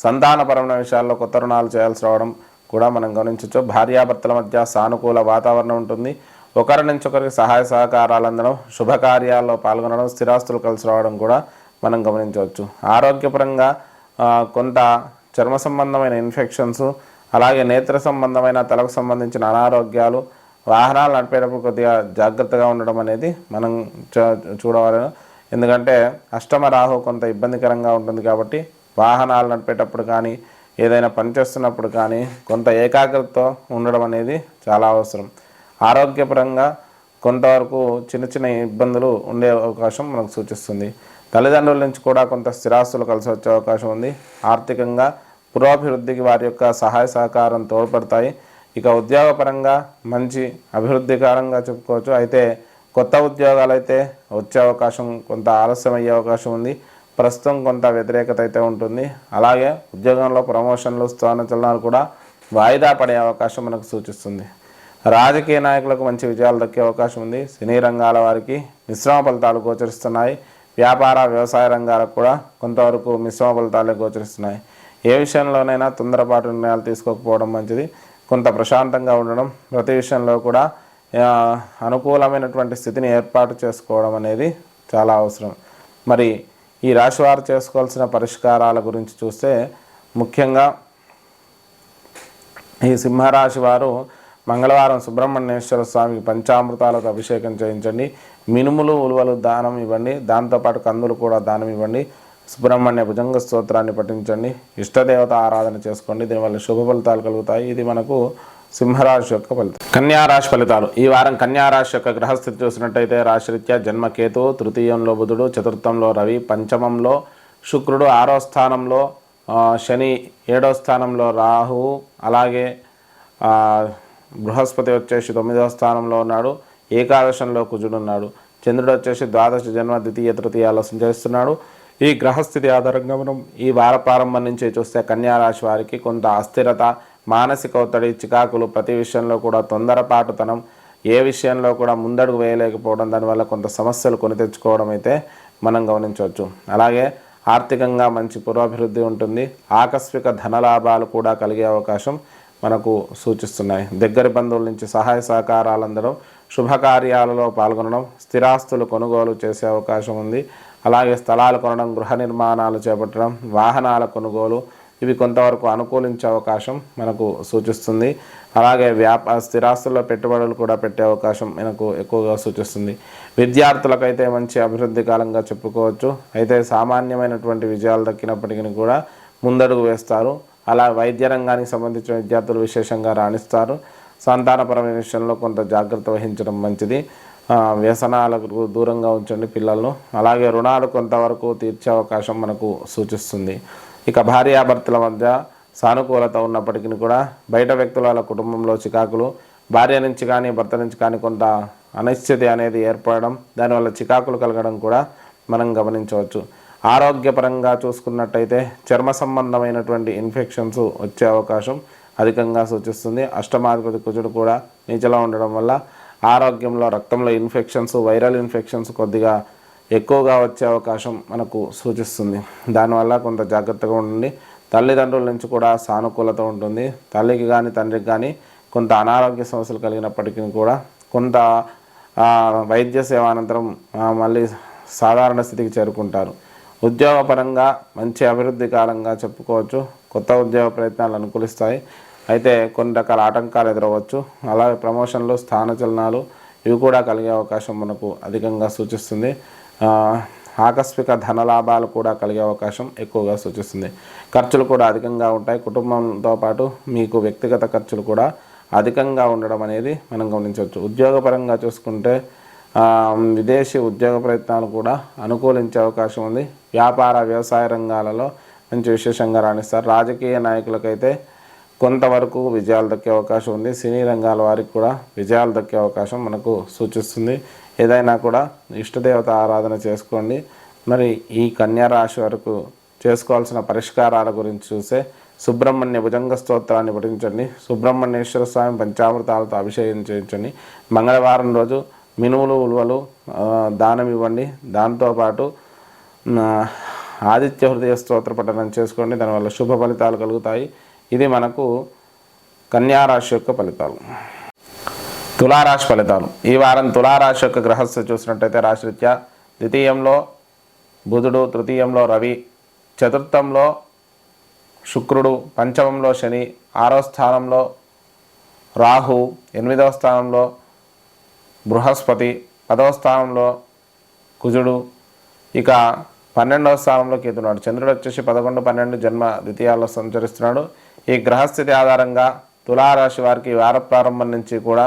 సంతానపరమైన విషయాల్లో కొత్త రుణాలు చేయాల్సి రావడం కూడా మనం గమనించవచ్చు. భార్యాభర్తల మధ్య సానుకూల వాతావరణం ఉంటుంది. ఒకరి నుంచి ఒకరికి సహాయ సహకారాలు అందడం, శుభకార్యాల్లో పాల్గొనడం, స్థిరాస్తులు కలిసి రావడం కూడా మనం గమనించవచ్చు. ఆరోగ్యపరంగా కొంత చర్మ సంబంధమైన ఇన్ఫెక్షన్స్, అలాగే నేత్ర సంబంధమైన, తలకు సంబంధించిన అనారోగ్యాలు, వాహనాలు నడిపేటప్పుడు కొద్దిగా జాగ్రత్తగా ఉండడం అనేది మనం చూడవాలి. ఎందుకంటే అష్టమ రాహు కొంత ఇబ్బందికరంగా ఉంటుంది కాబట్టి వాహనాలు నడిపేటప్పుడు కానీ, ఏదైనా పని చేస్తున్నప్పుడు కానీ కొంత ఏకాగ్రతతో ఉండడం అనేది చాలా అవసరం. ఆరోగ్యపరంగా కొంతవరకు చిన్న చిన్న ఇబ్బందులు ఉండే అవకాశం మనకు సూచిస్తుంది. తల్లిదండ్రుల నుంచి కూడా కొంత స్థిరాస్తులు కలిసి వచ్చే అవకాశం ఉంది. ఆర్థికంగా పురోభివృద్ధికి వారి యొక్క సహాయ సహకారం తోడ్పడతాయి. ఇక ఉద్యోగపరంగా మంచి అభివృద్ధికరంగా చెప్పుకోవచ్చు. అయితే కొత్త ఉద్యోగాలు అయితే వచ్చే అవకాశం కొంత ఆలస్యం అయ్యే అవకాశం ఉంది. ప్రస్తుతం కొంత వ్యతిరేకత అయితే ఉంటుంది. అలాగే ఉద్యోగంలో ప్రమోషన్లు, స్థానచలనాలు కూడా వాయిదా పడే అవకాశం మనకు సూచిస్తుంది. రాజకీయ నాయకులకు మంచి విజయాలు దక్కే అవకాశం ఉంది. సినీ రంగాల వారికి మిశ్రమ ఫలితాలు గోచరిస్తున్నాయి. వ్యాపార, వ్యవసాయ రంగాలకు కూడా కొంతవరకు మిశ్రమ ఫలితాలే గోచరిస్తున్నాయి. ఏ విషయంలోనైనా తొందరపాటు నిర్ణయాలు తీసుకోకపోవడం మంచిది. కొంత ప్రశాంతంగా ఉండడం, ప్రతి విషయంలో కూడా అనుకూలమైనటువంటి స్థితిని ఏర్పాటు చేసుకోవడం అనేది చాలా అవసరం. మరి ఈ రాశి వారు చేసుకోవాల్సిన పరిష్కారాల గురించి చూస్తే ముఖ్యంగా ఈ సింహరాశి వారు మంగళవారం సుబ్రహ్మణ్యేశ్వర స్వామికి పంచామృతాలకు అభిషేకం చేయించండి. మినుములు ఉలువలు దానం ఇవ్వండి. దాంతోపాటు కందులు కూడా దానం ఇవ్వండి. సుబ్రహ్మణ్య భుజంగ స్తోత్రాన్ని పఠించండి. ఇష్టదేవత ఆరాధన చేసుకోండి. దీనివల్ల శుభ ఫలితాలు కలుగుతాయి. ఇది మనకు సింహరాశి యొక్క ఫలితం. కన్యారాశి ఫలితాలు. ఈ వారం కన్యారాశి యొక్క గ్రహస్థితి చూసినట్టయితే రాశిరీత్యా జన్మకేతు, తృతీయంలో బుధుడు, చతుర్థంలో రవి, పంచమంలో శుక్రుడు, 6వ స్థానంలో శని, 7వ స్థానంలో రాహువు, అలాగే బృహస్పతి వచ్చేసి 9వ స్థానంలో ఉన్నాడు. ఏకాదశంలో కుజుడు ఉన్నాడు. చంద్రుడు వచ్చేసి ద్వాదశ జన్మ ద్వితీయ తృతీయాల్లో సంచరిస్తున్నాడు. ఈ గ్రహస్థితి ఆధారంగా మనం ఈ వార ప్రారంభం నుంచి చూస్తే కన్యారాశి వారికి కొంత అస్థిరత, మానసిక ఒత్తిడి, చికాకులు, ప్రతి విషయంలో కూడా తొందరపాటుతనం, ఏ విషయంలో కూడా ముందడుగు వేయలేకపోవడం, దానివల్ల కొంత సమస్యలు కొని తెచ్చుకోవడం అయితే మనం గమనించవచ్చు. అలాగే ఆర్థికంగా మంచి పురోభివృద్ధి ఉంటుంది. ఆకస్మిక ధనలాభాలు కూడా కలిగే అవకాశం మనకు సూచిస్తున్నాయి. దగ్గరి బంధువుల నుంచి సహాయ సహకారాలు అందడం, శుభకార్యాలలో పాల్గొనడం, స్థిరాస్తులు కొనుగోలు చేసే అవకాశం ఉంది. అలాగే స్థలాలు కొనడం, గృహ నిర్మాణాలు చేపట్టడం, వాహనాల కొనుగోలు ఇవి కొంతవరకు అనుకూలించే అవకాశం మనకు సూచిస్తుంది. అలాగే స్థిరాస్తుల్లో పెట్టుబడులు కూడా పెట్టే అవకాశం మనకు ఎక్కువగా సూచిస్తుంది. విద్యార్థులకైతే మంచి అభివృద్ధి కాలంగా చెప్పుకోవచ్చు. అయితే సామాన్యమైనటువంటి విజయాలు దక్కినప్పటికీ కూడా ముందడుగు వేస్తారు. అలా వైద్య రంగానికి సంబంధించిన విద్యార్థులు విశేషంగా రాణిస్తారు. సంతానపరమైన విషయంలో కొంత జాగ్రత్త వహించడం మంచిది. వ్యసనాలకు దూరంగా ఉంచండి పిల్లలను. అలాగే రుణాలు కొంతవరకు తీర్చే అవకాశం మనకు సూచిస్తుంది. ఇక భార్యాభర్తల మధ్య సానుకూలత ఉన్నప్పటికీ కూడా బయట వ్యక్తుల కుటుంబంలో చికాకులు, భార్య నుంచి కానీ భర్త నుంచి కానీ కొంత అనిశ్చితి అనేది ఏర్పడడం, దానివల్ల చికాకులు కలగడం కూడా మనం గమనించవచ్చు. ఆరోగ్యపరంగా చూసుకున్నట్టయితే చర్మ సంబంధమైనటువంటి ఇన్ఫెక్షన్స్ వచ్చే అవకాశం అధికంగా సూచిస్తుంది. అష్టమాధిపతి కుజుడు కూడా నీచలో ఉండడం వల్ల ఆరోగ్యంలో రక్తంలో ఇన్ఫెక్షన్స్, వైరల్ ఇన్ఫెక్షన్స్ కొద్దిగా ఎక్కువగా వచ్చే అవకాశం మనకు సూచిస్తుంది. దానివల్ల కొంత జాగ్రత్తగా ఉండండి. తల్లిదండ్రుల నుంచి కూడా సానుకూలత ఉంటుంది. తల్లికి కానీ తండ్రికి కానీ కొంత అనారోగ్య సమస్యలు కలిగినప్పటికీ కూడా కొంత వైద్య సేవ అనంతరం మళ్ళీ సాధారణ స్థితికి చేరుకుంటారు. ఉద్యోగపరంగా మంచి అభివృద్ధి కాలంగా చెప్పుకోవచ్చు. కొత్త ఉద్యోగ ప్రయత్నాలు అనుకూలిస్తాయి. అయితే కొన్ని రకాల ఆటంకాలు ఎదురవచ్చు. అలాగే ప్రమోషన్లు, స్థానచలనాలు ఇవి కూడా కలిగే అవకాశం మనకు అధికంగా సూచిస్తుంది. ఆకస్మిక ధనలాభాలు కూడా కలిగే అవకాశం ఎక్కువగా సూచిస్తుంది. ఖర్చులు కూడా అధికంగా ఉంటాయి. కుటుంబంతో పాటు మీకు వ్యక్తిగత ఖర్చులు కూడా అధికంగా ఉండడం అనేది మనం గమనించవచ్చు. ఉద్యోగపరంగా చూసుకుంటే విదేశీ ఉద్యోగ ప్రయత్నాలు కూడా అనుకూలించే అవకాశం ఉంది. వ్యాపార వ్యవసాయ రంగాలలో మంచి విశేషంగా రాణిస్తారు. రాజకీయ నాయకులకైతే కొంతవరకు విజయాలు దక్కే అవకాశం ఉంది. సినీ రంగాల వారికి కూడా విజయాలు దక్కే అవకాశం మనకు సూచిస్తుంది. ఏదైనా కూడా ఇష్టదేవత ఆరాధన చేసుకోండి. మరి ఈ కన్యా రాశి వరకు చేసుకోవాల్సిన పరిష్కారాల గురించి చూస్తే సుబ్రహ్మణ్య భుజంగ స్తోత్రాన్ని పఠించండి. సుబ్రహ్మణ్యేశ్వర స్వామి పంచామృతాలతో అభిషేకం చేయించండి. మంగళవారం రోజు మినుములు ఉలువలు దానం ఇవ్వండి. దాంతోపాటు ఆదిత్య హృదయ స్తోత్ర పఠనం చేసుకోండి. దానివల్ల శుభ ఫలితాలు కలుగుతాయి. ఇది మనకు కన్యారాశి యొక్క ఫలితాలు. తులారాశి ఫలితాలు. ఈ వారం తులారాశి యొక్క గ్రహస్థితి చూసినట్టయితే రాశిరీత్యా ద్వితీయంలో బుధుడు, తృతీయంలో రవి, చతుర్థంలో శుక్రుడు, పంచమంలో శని, 6వ స్థానంలో రాహు, 8వ స్థానంలో బృహస్పతి, 10వ స్థానంలో కుజుడు, ఇక 12వ స్థానంలో కేతున్నాడు. చంద్రుడు వచ్చేసి 11, 12 జన్మ ద్వితీయాల్లో సంచరిస్తున్నాడు. ఈ గ్రహస్థితి ఆధారంగా తులారాశి వారికి వార ప్రారంభం నుంచి కూడా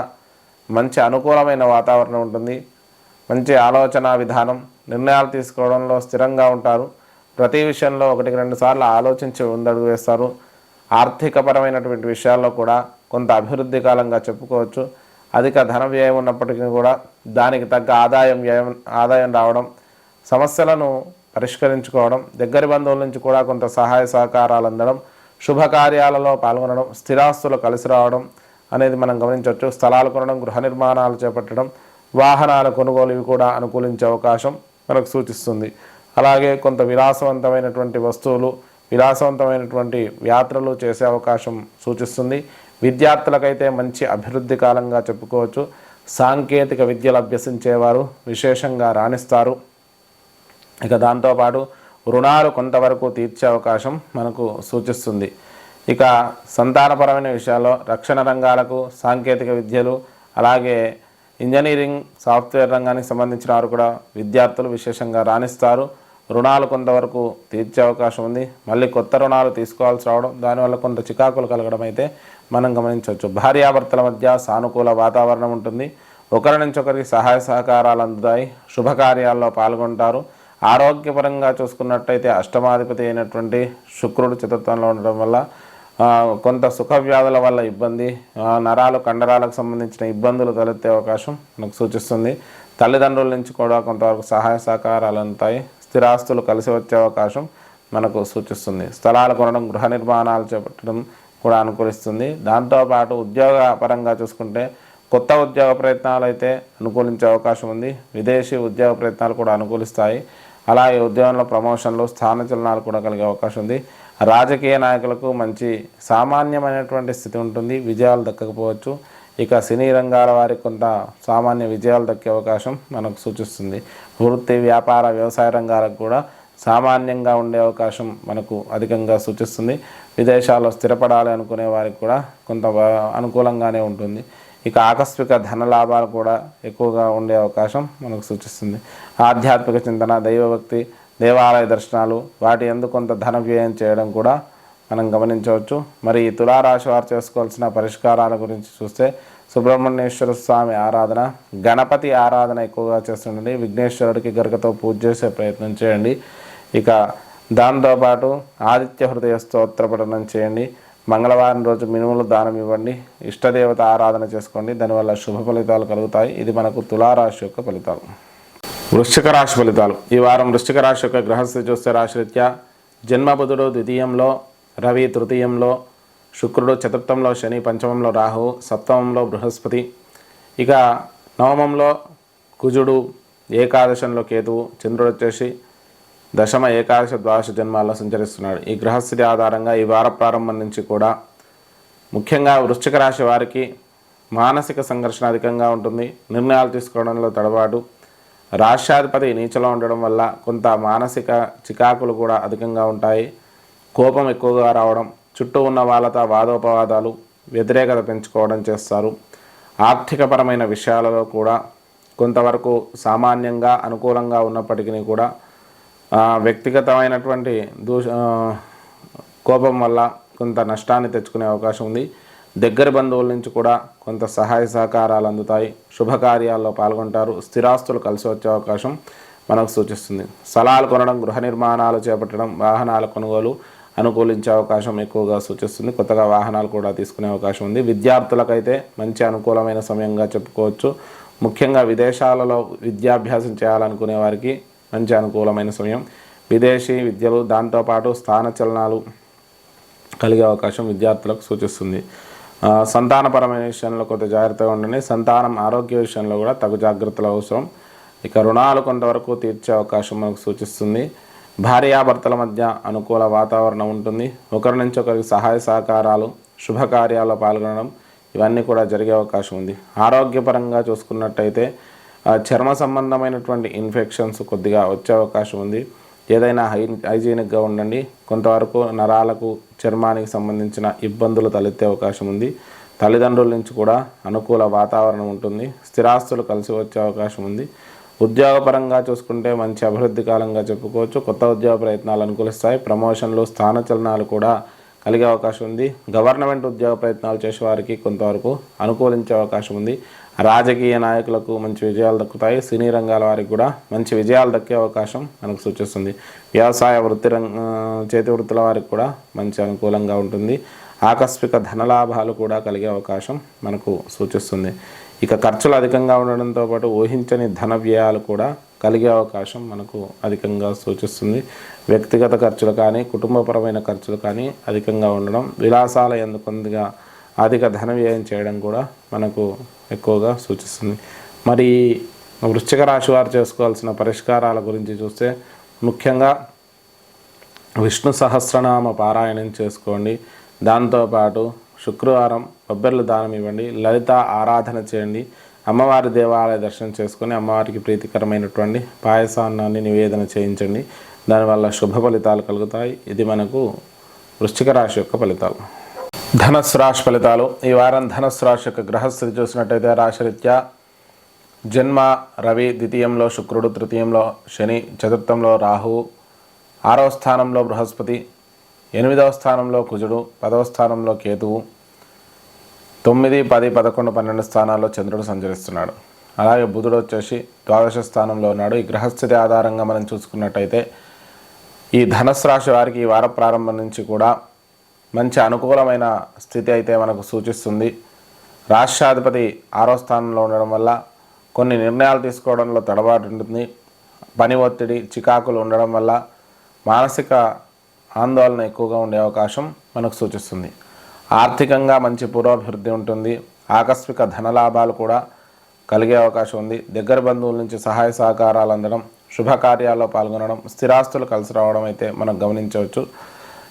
మంచి అనుకూలమైన వాతావరణం ఉంటుంది. మంచి ఆలోచన విధానం, నిర్ణయాలు తీసుకోవడంలో స్థిరంగా ఉంటారు. ప్రతి విషయంలో 1-2 సార్లు ఆలోచించి ముందడుగు వేస్తారు. ఆర్థికపరమైనటువంటి విషయాల్లో కూడా కొంత అభివృద్ధి కాలంగా చెప్పుకోవచ్చు. అధిక ధన వ్యయం ఉన్నప్పటికీ కూడా దానికి తగ్గ ఆదాయం రావడం, సమస్యలను పరిష్కరించుకోవడం, దగ్గరి బంధువుల నుంచి కూడా కొంత సహాయ సహకారాలు అందడం, శుభకార్యాలలో పాల్గొనడం, స్థిరాస్తులు కలిసి రావడం అనేది మనం గమనించవచ్చు. స్థలాలు కొనడం, గృహ నిర్మాణాలు చేపట్టడం, వాహనాల కొనుగోలు ఇవి కూడా అనుకూలించే అవకాశం మనకు సూచిస్తుంది. అలాగే కొంత విలాసవంతమైనటువంటి వస్తువులు, విలాసవంతమైనటువంటి యాత్రలు చేసే అవకాశం సూచిస్తుంది. విద్యార్థులకైతే మంచి అభివృద్ధి కాలంగా చెప్పుకోవచ్చు. సాంకేతిక విద్యలు అభ్యసించేవారు విశేషంగా రాణిస్తారు. ఇక దాంతోపాటు రుణాలు కొంతవరకు తీర్చే అవకాశం మనకు సూచిస్తుంది. ఇక సంతానపరమైన విషయాల్లో రక్షణ రంగాలకు, సాంకేతిక విద్యలు, అలాగే ఇంజనీరింగ్, సాఫ్ట్వేర్ రంగానికి సంబంధించిన వారు కూడా విద్యార్థులు విశేషంగా రాణిస్తారు. రుణాలు కొంతవరకు తీర్చే అవకాశం ఉంది. మళ్ళీ కొత్త రుణాలు తీసుకోవాల్సి రావడం, దానివల్ల కొంత చికాకులు కలగడం అయితే మనం గమనించవచ్చు. భార్యాభర్తల మధ్య సానుకూల వాతావరణం ఉంటుంది. ఒకరి నుంచి ఒకరికి సహాయ సహకారాలు అందుతాయి. శుభకార్యాల్లో పాల్గొంటారు. ఆరోగ్యపరంగా చూసుకున్నట్టయితే అష్టమాధిపతి అయినటువంటి శుక్రుడు చతుర్థంలో ఉండడం వల్ల కొంత సుఖ వ్యాధుల వల్ల ఇబ్బంది, నరాలు కండరాలకు సంబంధించిన ఇబ్బందులు తలెత్తే అవకాశం మనకు సూచిస్తుంది. తల్లిదండ్రుల నుంచి కూడా కొంతవరకు సహాయ సహకారాలు అందుతాయి. స్థిరాస్తులు కలిసి వచ్చే అవకాశం మనకు సూచిస్తుంది. స్థలాలు కొనడం, గృహ నిర్మాణాలు చేపట్టడం కూడా అనుకూలిస్తుంది. దాంతోపాటు ఉద్యోగపరంగా చూసుకుంటే కొత్త ఉద్యోగ ప్రయత్నాలు అయితే అనుకూలించే అవకాశం ఉంది. విదేశీ ఉద్యోగ ప్రయత్నాలు కూడా అనుకూలిస్తాయి. అలాగే ఉద్యోగంలో ప్రమోషన్లు, స్థానచలనాలు కూడా కలిగే అవకాశం ఉంది. రాజకీయ నాయకులకు మంచి సామాన్యమైనటువంటి స్థితి ఉంటుంది. విజయాలు దక్కకపోవచ్చు. ఇక సినీ రంగాల వారికి కొంత సామాన్య విజయాలు దక్కే అవకాశం మనకు సూచిస్తుంది. వృత్తి, వ్యాపార, వ్యవసాయ రంగాలకు కూడా సామాన్యంగా ఉండే అవకాశం మనకు అధికంగా సూచిస్తుంది. విదేశాల్లో స్థిరపడాలి అనుకునే వారికి కూడా కొంత అనుకూలంగానే ఉంటుంది. ఇక ఆకస్మిక ధన లాభాలు కూడా ఎక్కువగా ఉండే అవకాశం మనకు సూచిస్తుంది. ఆధ్యాత్మిక చింతన, దైవభక్తి, దేవాలయ దర్శనాలు, వాటి యందు కొంత ధన వ్యయం చేయడం కూడా మనం గమనించవచ్చు. మరి ఈ తులారాశి వారు చేసుకోవాల్సిన పరిష్కారాల గురించి చూస్తే సుబ్రహ్మణ్యేశ్వర స్వామి ఆరాధన, గణపతి ఆరాధన ఎక్కువగా చేస్తుండండి. విఘ్నేశ్వరుడికి గరికతో పూజ చేసే ప్రయత్నం చేయండి. ఇక దాంతోపాటు ఆదిత్య హృదయ స్తోత్ర పఠనం చేయండి. మంగళవారం రోజు మినుములు దానం ఇవ్వండి. ఇష్టదేవత ఆరాధన చేసుకోండి. దానివల్ల శుభ ఫలితాలు కలుగుతాయి. ఇది మనకు తులారాశి యొక్క ఫలితాలు. వృశ్చిక రాశి ఫలితాలు. ఈ వారం వృశ్చిక రాశి యొక్క గ్రహస్థితి చూస్తే రాశిరీత్యా జన్మబుధుడు ద్వితీయంలో, రవి తృతీయంలో, శుక్రుడు చతుర్థంలో, శని పంచమంలో, రాహువు సప్తమంలో, బృహస్పతి. ఇక నవమంలో కుజుడు, ఏకాదశంలో కేతువు, చంద్రుడు వచ్చేసి దశమ, ఏకాదశ, ద్వాదశ జన్మాల్లో సంచరిస్తున్నాడు. ఈ గ్రహస్థితి ఆధారంగా ఈ వార ప్రారంభం నుంచి కూడా ముఖ్యంగా వృశ్చిక రాశి వారికి మానసిక సంఘర్షణ అధికంగా ఉంటుంది. నిర్ణయాలు తీసుకోవడంలో తడబాటు, రాష్ట్రాధిపతి నీచలో ఉండడం వల్ల కొంత మానసిక చికాకులు కూడా అధికంగా ఉంటాయి. కోపం ఎక్కువగా రావడం, చుట్టూ ఉన్న వాళ్ళతో వాదోపవాదాలు, వ్యతిరేకత పెంచుకోవడం చేస్తారు. ఆర్థికపరమైన విషయాలలో కూడా కొంతవరకు సామాన్యంగా అనుకూలంగా ఉన్నప్పటికీ కూడా వ్యక్తిగతమైనటువంటి కోపం వల్ల కొంత నష్టాన్ని తెచ్చుకునే అవకాశం ఉంది. దగ్గర బంధువుల నుంచి కూడా కొంత సహాయ సహకారాలు అందుతాయి. శుభకార్యాల్లో పాల్గొంటారు. స్థిరాస్తులు కలిసి వచ్చే అవకాశం మనకు సూచిస్తుంది. స్థలాలు కొనడం, గృహ నిర్మాణాలు చేపట్టడం, వాహనాల కొనుగోలు అనుకూలించే అవకాశం ఎక్కువగా సూచిస్తుంది. కొత్తగా వాహనాలు కూడా తీసుకునే అవకాశం ఉంది. విద్యార్థులకైతే మంచి అనుకూలమైన సమయంగా చెప్పుకోవచ్చు. ముఖ్యంగా విదేశాలలో విద్యాభ్యాసం చేయాలనుకునే వారికి మంచి అనుకూలమైన సమయం. విదేశీ విద్యలు, దాంతోపాటు స్థానచలనాలు కలిగే అవకాశం విద్యార్థులకు సూచిస్తుంది. సంతానపరమైన విషయంలో కొంత జాగ్రత్తగా ఉండండి. సంతానం ఆరోగ్య విషయంలో కూడా తగు జాగ్రత్తలు అవసరం. ఇక రుణాలు కొంతవరకు తీర్చే అవకాశం మనకు సూచిస్తుంది. భార్యాభర్తల మధ్య అనుకూల వాతావరణం ఉంటుంది. ఒకరి నుంచి ఒకరికి సహాయ సహకారాలు, శుభకార్యాల్లో పాల్గొనడం ఇవన్నీ కూడా జరిగే అవకాశం ఉంది. ఆరోగ్యపరంగా చూసుకున్నట్టయితే చర్మ సంబంధమైనటువంటి ఇన్ఫెక్షన్స్ కొద్దిగా వచ్చే అవకాశం ఉంది. ఏదైనా హైజీనిక్గా ఉండండి. కొంతవరకు నరాలకు, చర్మానికి సంబంధించిన ఇబ్బందులు తలెత్తే అవకాశం ఉంది. తల్లిదండ్రుల నుంచి కూడా అనుకూల వాతావరణం ఉంటుంది. స్థిరాస్తులు కలిసి వచ్చే అవకాశం ఉంది. ఉద్యోగపరంగా చూసుకుంటే మంచి అభివృద్ధి కాలంగా చెప్పుకోవచ్చు. కొత్త ఉద్యోగ ప్రయత్నాలు అనుకూలిస్తాయి. ప్రమోషన్లు, స్థానచలనాలు కూడా కలిగే అవకాశం ఉంది. గవర్నమెంట్ ఉద్యోగ ప్రయత్నాలు చేసే వారికి కొంతవరకు అనుకూలించే అవకాశం ఉంది. రాజకీయ నాయకులకు మంచి విజయాలు దక్కుతాయి. సినీ రంగాల వారికి కూడా మంచి విజయాలు దక్కే అవకాశం మనకు సూచిస్తుంది. వ్యవసాయ చేతి వృత్తుల వారికి కూడా మంచి అనుకూలంగా ఉంటుంది. ఆకస్మిక ధనలాభాలు కూడా కలిగే అవకాశం మనకు సూచిస్తుంది. ఇక ఖర్చులు అధికంగా ఉండడంతో పాటు ఊహించని ధన వ్యయాలు కూడా కలిగే అవకాశం మనకు అధికంగా సూచిస్తుంది. వ్యక్తిగత ఖర్చులు కానీ, కుటుంబపరమైన ఖర్చులు కానీ అధికంగా ఉండడం, విలాసాల యందు కొద్దిగా అధిక ధన వ్యయం చేయడం కూడా మనకు ఎక్కువగా సూచిస్తుంది. మరి వృశ్చిక రాశి వారు చేసుకోవాల్సిన పరిష్కారాల గురించి చూస్తే ముఖ్యంగా విష్ణు సహస్రనామ పారాయణం చేసుకోండి. దాంతోపాటు శుక్రవారం బొబ్బర్లు దానం ఇవ్వండి. లలిత ఆరాధన చేయండి. అమ్మవారి దేవాలయ దర్శనం చేసుకొని అమ్మవారికి ప్రీతికరమైనటువంటి పాయసాన్నాన్ని నివేదన చేయించండి. దానివల్ల శుభ ఫలితాలు కలుగుతాయి. ఇది మనకు వృశ్చిక రాశి యొక్క ఫలితాలు. ధనస్సు రాశి ఫలితాలు. ఈ వారం ధనస్సు రాశి యొక్క గ్రహస్థితి చూసినట్టయితే రాశిరీత్యా జన్మ రవి, ద్వితీయంలో శుక్రుడు, తృతీయంలో శని, చతుర్థంలో రాహువు, 6వ స్థానంలో బృహస్పతి, 8వ స్థానంలో కుజుడు, 10వ స్థానంలో కేతువు, 9, 10, 11, 12 స్థానాల్లో చంద్రుడు సంచరిస్తున్నాడు. అలాగే బుధుడు వచ్చేసి ద్వాదశ స్థానంలో ఉన్నాడు. ఈ గ్రహస్థితి ఆధారంగా మనం చూసుకున్నట్టయితే ఈ ధనస్సు రాశి వారికి ఈ వార ప్రారంభం నుంచి కూడా మంచి అనుకూలమైన స్థితి అయితే మనకు సూచిస్తుంది. రాష్ట్రాధిపతి 6వ స్థానంలో ఉండడం వల్ల కొన్ని నిర్ణయాలు తీసుకోవడంలో తడబాటు ఉంటుంది. పని ఒత్తిడి, చికాకులు ఉండడం వల్ల మానసిక ఆందోళన ఎక్కువగా ఉండే అవకాశం మనకు సూచిస్తుంది. ఆర్థికంగా మంచి పురోభివృద్ధి ఉంటుంది. ఆకస్మిక ధనలాభాలు కూడా కలిగే అవకాశం ఉంది. దగ్గర బంధువుల నుంచి సహాయ సహకారాలు అందడం, శుభకార్యాల్లో పాల్గొనడం, స్థిరాస్తులు కలిసి రావడం అయితే మనం గమనించవచ్చు.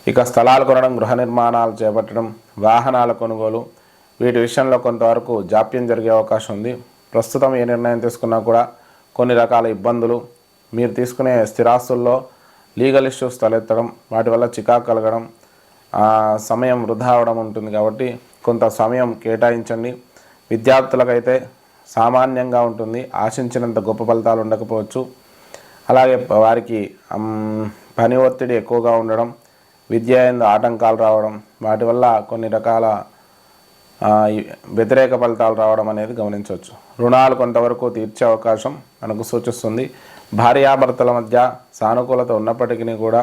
ఇక స్థలాలు కొనడం, గృహ నిర్మాణాలు చేపట్టడం, వాహనాల కొనుగోలు, వీటి విషయంలో కొంతవరకు జాప్యం జరిగే అవకాశం ఉంది. ప్రస్తుతం ఏ నిర్ణయం తీసుకున్నా కూడా కొన్ని రకాల ఇబ్బందులు, మీరు తీసుకునే స్థిరాస్తుల్లో లీగల్ ఇష్యూస్ తలెత్తడం, వాటి వల్ల చికాకు కలగడం, సమయం వృధా అవడం ఉంటుంది. కాబట్టి కొంత సమయం కేటాయించండి. విద్యార్థులకైతే సామాన్యంగా ఉంటుంది. ఆశించినంత గొప్ప ఫలితాలు ఉండకపోవచ్చు. అలాగే వారికి పని ఒత్తిడి ఎక్కువగా ఉండడం, విద్య యందు ఆటంకాలు రావడం, వాటి వల్ల కొన్ని రకాల వ్యతిరేక ఫలితాలు రావడం అనేది గమనించవచ్చు. రుణాలు కొంతవరకు తీర్చే అవకాశం మనకు సూచిస్తుంది. భార్యాభర్తల మధ్య సానుకూలత ఉన్నప్పటికీ కూడా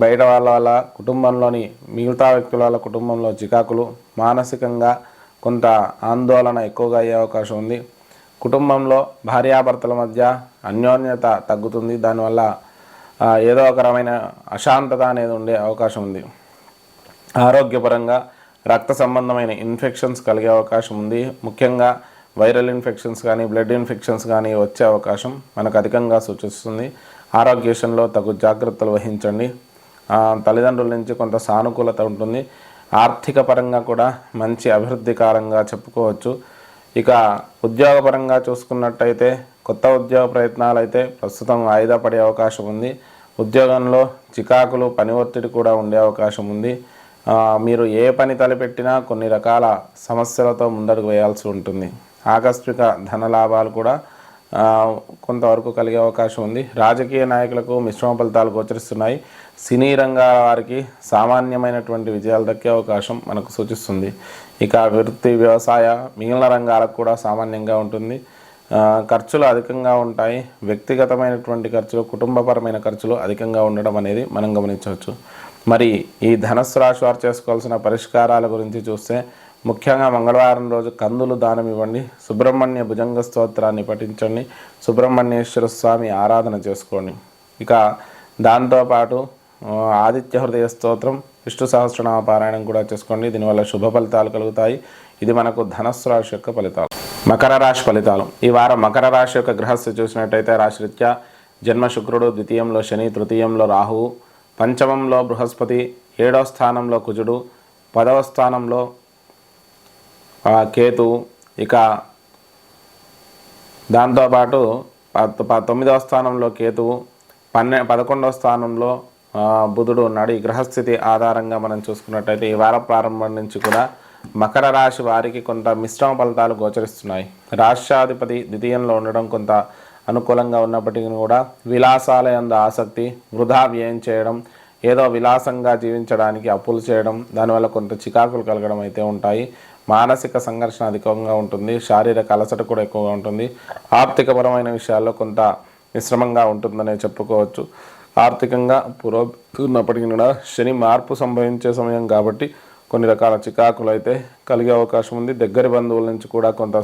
బయట వాళ్ళ వల్ల కుటుంబంలోని మిగతా వ్యక్తుల వల్ల కుటుంబంలో చికాకులు, మానసికంగా కొంత ఆందోళన ఎక్కువగా అయ్యే అవకాశం ఉంది. కుటుంబంలో భార్యాభర్తల మధ్య అన్యోన్యత తగ్గుతుంది. దానివల్ల ఏదో ఒక రకమైన అశాంతత అనేది ఉండే అవకాశం ఉంది. ఆరోగ్యపరంగా రక్త సంబంధమైన ఇన్ఫెక్షన్స్ కలిగే అవకాశం ఉంది. ముఖ్యంగా వైరల్ ఇన్ఫెక్షన్స్ కానీ బ్లడ్ ఇన్ఫెక్షన్స్ కానీ వచ్చే అవకాశం మనకు అధికంగా సూచిస్తుంది. ఆరోగ్య విషయంలో తగు జాగ్రత్తలు వహించండి. తల్లిదండ్రుల నుంచి కొంత సానుకూలత ఉంటుంది. ఆర్థిక పరంగా కూడా మంచి అభివృద్ధికారంగా చెప్పుకోవచ్చు. ఇక ఉద్యోగపరంగా చూసుకున్నట్టయితే కొత్త ఉద్యోగ ప్రయత్నాలు అయితే ప్రస్తుతం వాయిదా పడే అవకాశం ఉంది. ఉద్యోగంలో చికాకులు, పని ఒత్తిడి కూడా ఉండే అవకాశం ఉంది. మీరు ఏ పని తలపెట్టినా కొన్ని రకాల సమస్యలతో ముందడుగు వేయాల్సి ఉంటుంది. ఆకస్మిక ధన లాభాలు కూడా కొంతవరకు కలిగే అవకాశం ఉంది. రాజకీయ నాయకులకు మిశ్రమ ఫలితాలు గోచరిస్తున్నాయి. సినీ రంగాల వారికి సామాన్యమైనటువంటి విజయాలు దక్కే అవకాశం మనకు సూచిస్తుంది. ఇక వృత్తి, వ్యవసాయ, మిగిలిన రంగాలకు కూడా సామాన్యంగా ఉంటుంది. ఖర్చులు అధికంగా ఉంటాయి. వ్యక్తిగతమైనటువంటి ఖర్చులు, కుటుంబపరమైన ఖర్చులు అధికంగా ఉండడం అనేది మనం గమనించవచ్చు. మరి ఈ ధనస్సు రాశి వారు చేసుకోవాల్సిన పరిష్కారాల గురించి చూస్తే ముఖ్యంగా మంగళవారం రోజు కందులు దానం ఇవ్వండి. సుబ్రహ్మణ్య భుజంగ స్తోత్రాన్ని పఠించండి. సుబ్రహ్మణ్యేశ్వర స్వామి ఆరాధన చేసుకోండి. ఇక దాంతోపాటు ఆదిత్య హృదయ స్తోత్రం, విష్ణు సహస్రనామ పారాయణం కూడా చేసుకోండి. దీనివల్ల శుభ ఫలితాలు కలుగుతాయి. ఇది మనకు ధనస్సు రాశి యొక్క ఫలితాలు. మకర రాశి ఫలితాలు. ఈ వారం మకర రాశి యొక్క గ్రహస్థితి చూసినట్టయితే రాశిరీత్యా జన్మ శుక్రుడు, ద్వితీయంలో శని, తృతీయంలో రాహువు, పంచమంలో బృహస్పతి, 7వ స్థానంలో కుజుడు, 10వ స్థానంలో కేతువు. ఇక దాంతోపాటు 9వ స్థానంలో కేతువు, 11వ స్థానంలో బుధుడు ఉన్నాడు. ఈ గ్రహస్థితి ఆధారంగా మనం చూసుకున్నట్టయితే ఈ వార ప్రారంభం నుంచి కూడా మకర రాశి వారికి కొంత మిశ్రమ ఫలితాలు గోచరిస్తున్నాయి. రాష్ట్రాధిపతి ద్వితీయంలో ఉండడం కొంత అనుకూలంగా ఉన్నప్పటికీ కూడా విలాసాల యందు ఆసక్తి, వృధా వ్యయం చేయడం, ఏదో విలాసంగా జీవించడానికి అప్పులు చేయడం, దానివల్ల కొంత చికాకులు కలగడం అయితే ఉంటాయి. మానసిక సంఘర్షణ అధికంగా ఉంటుంది. శారీరక అలసట కూడా ఎక్కువగా ఉంటుంది. ఆర్థికపరమైన విషయాల్లో కొంత మిశ్రమంగా ఉంటుందనే చెప్పుకోవచ్చు. ఆర్థికంగా పురోగతున్నప్పటికీ కూడా శని మార్పు సంభవించే సమయం కాబట్టి కొన్ని రకాల చికాకులు అయితే కలిగే అవకాశం ఉంది. దగ్గరి బంధువుల నుంచి కూడా కొంత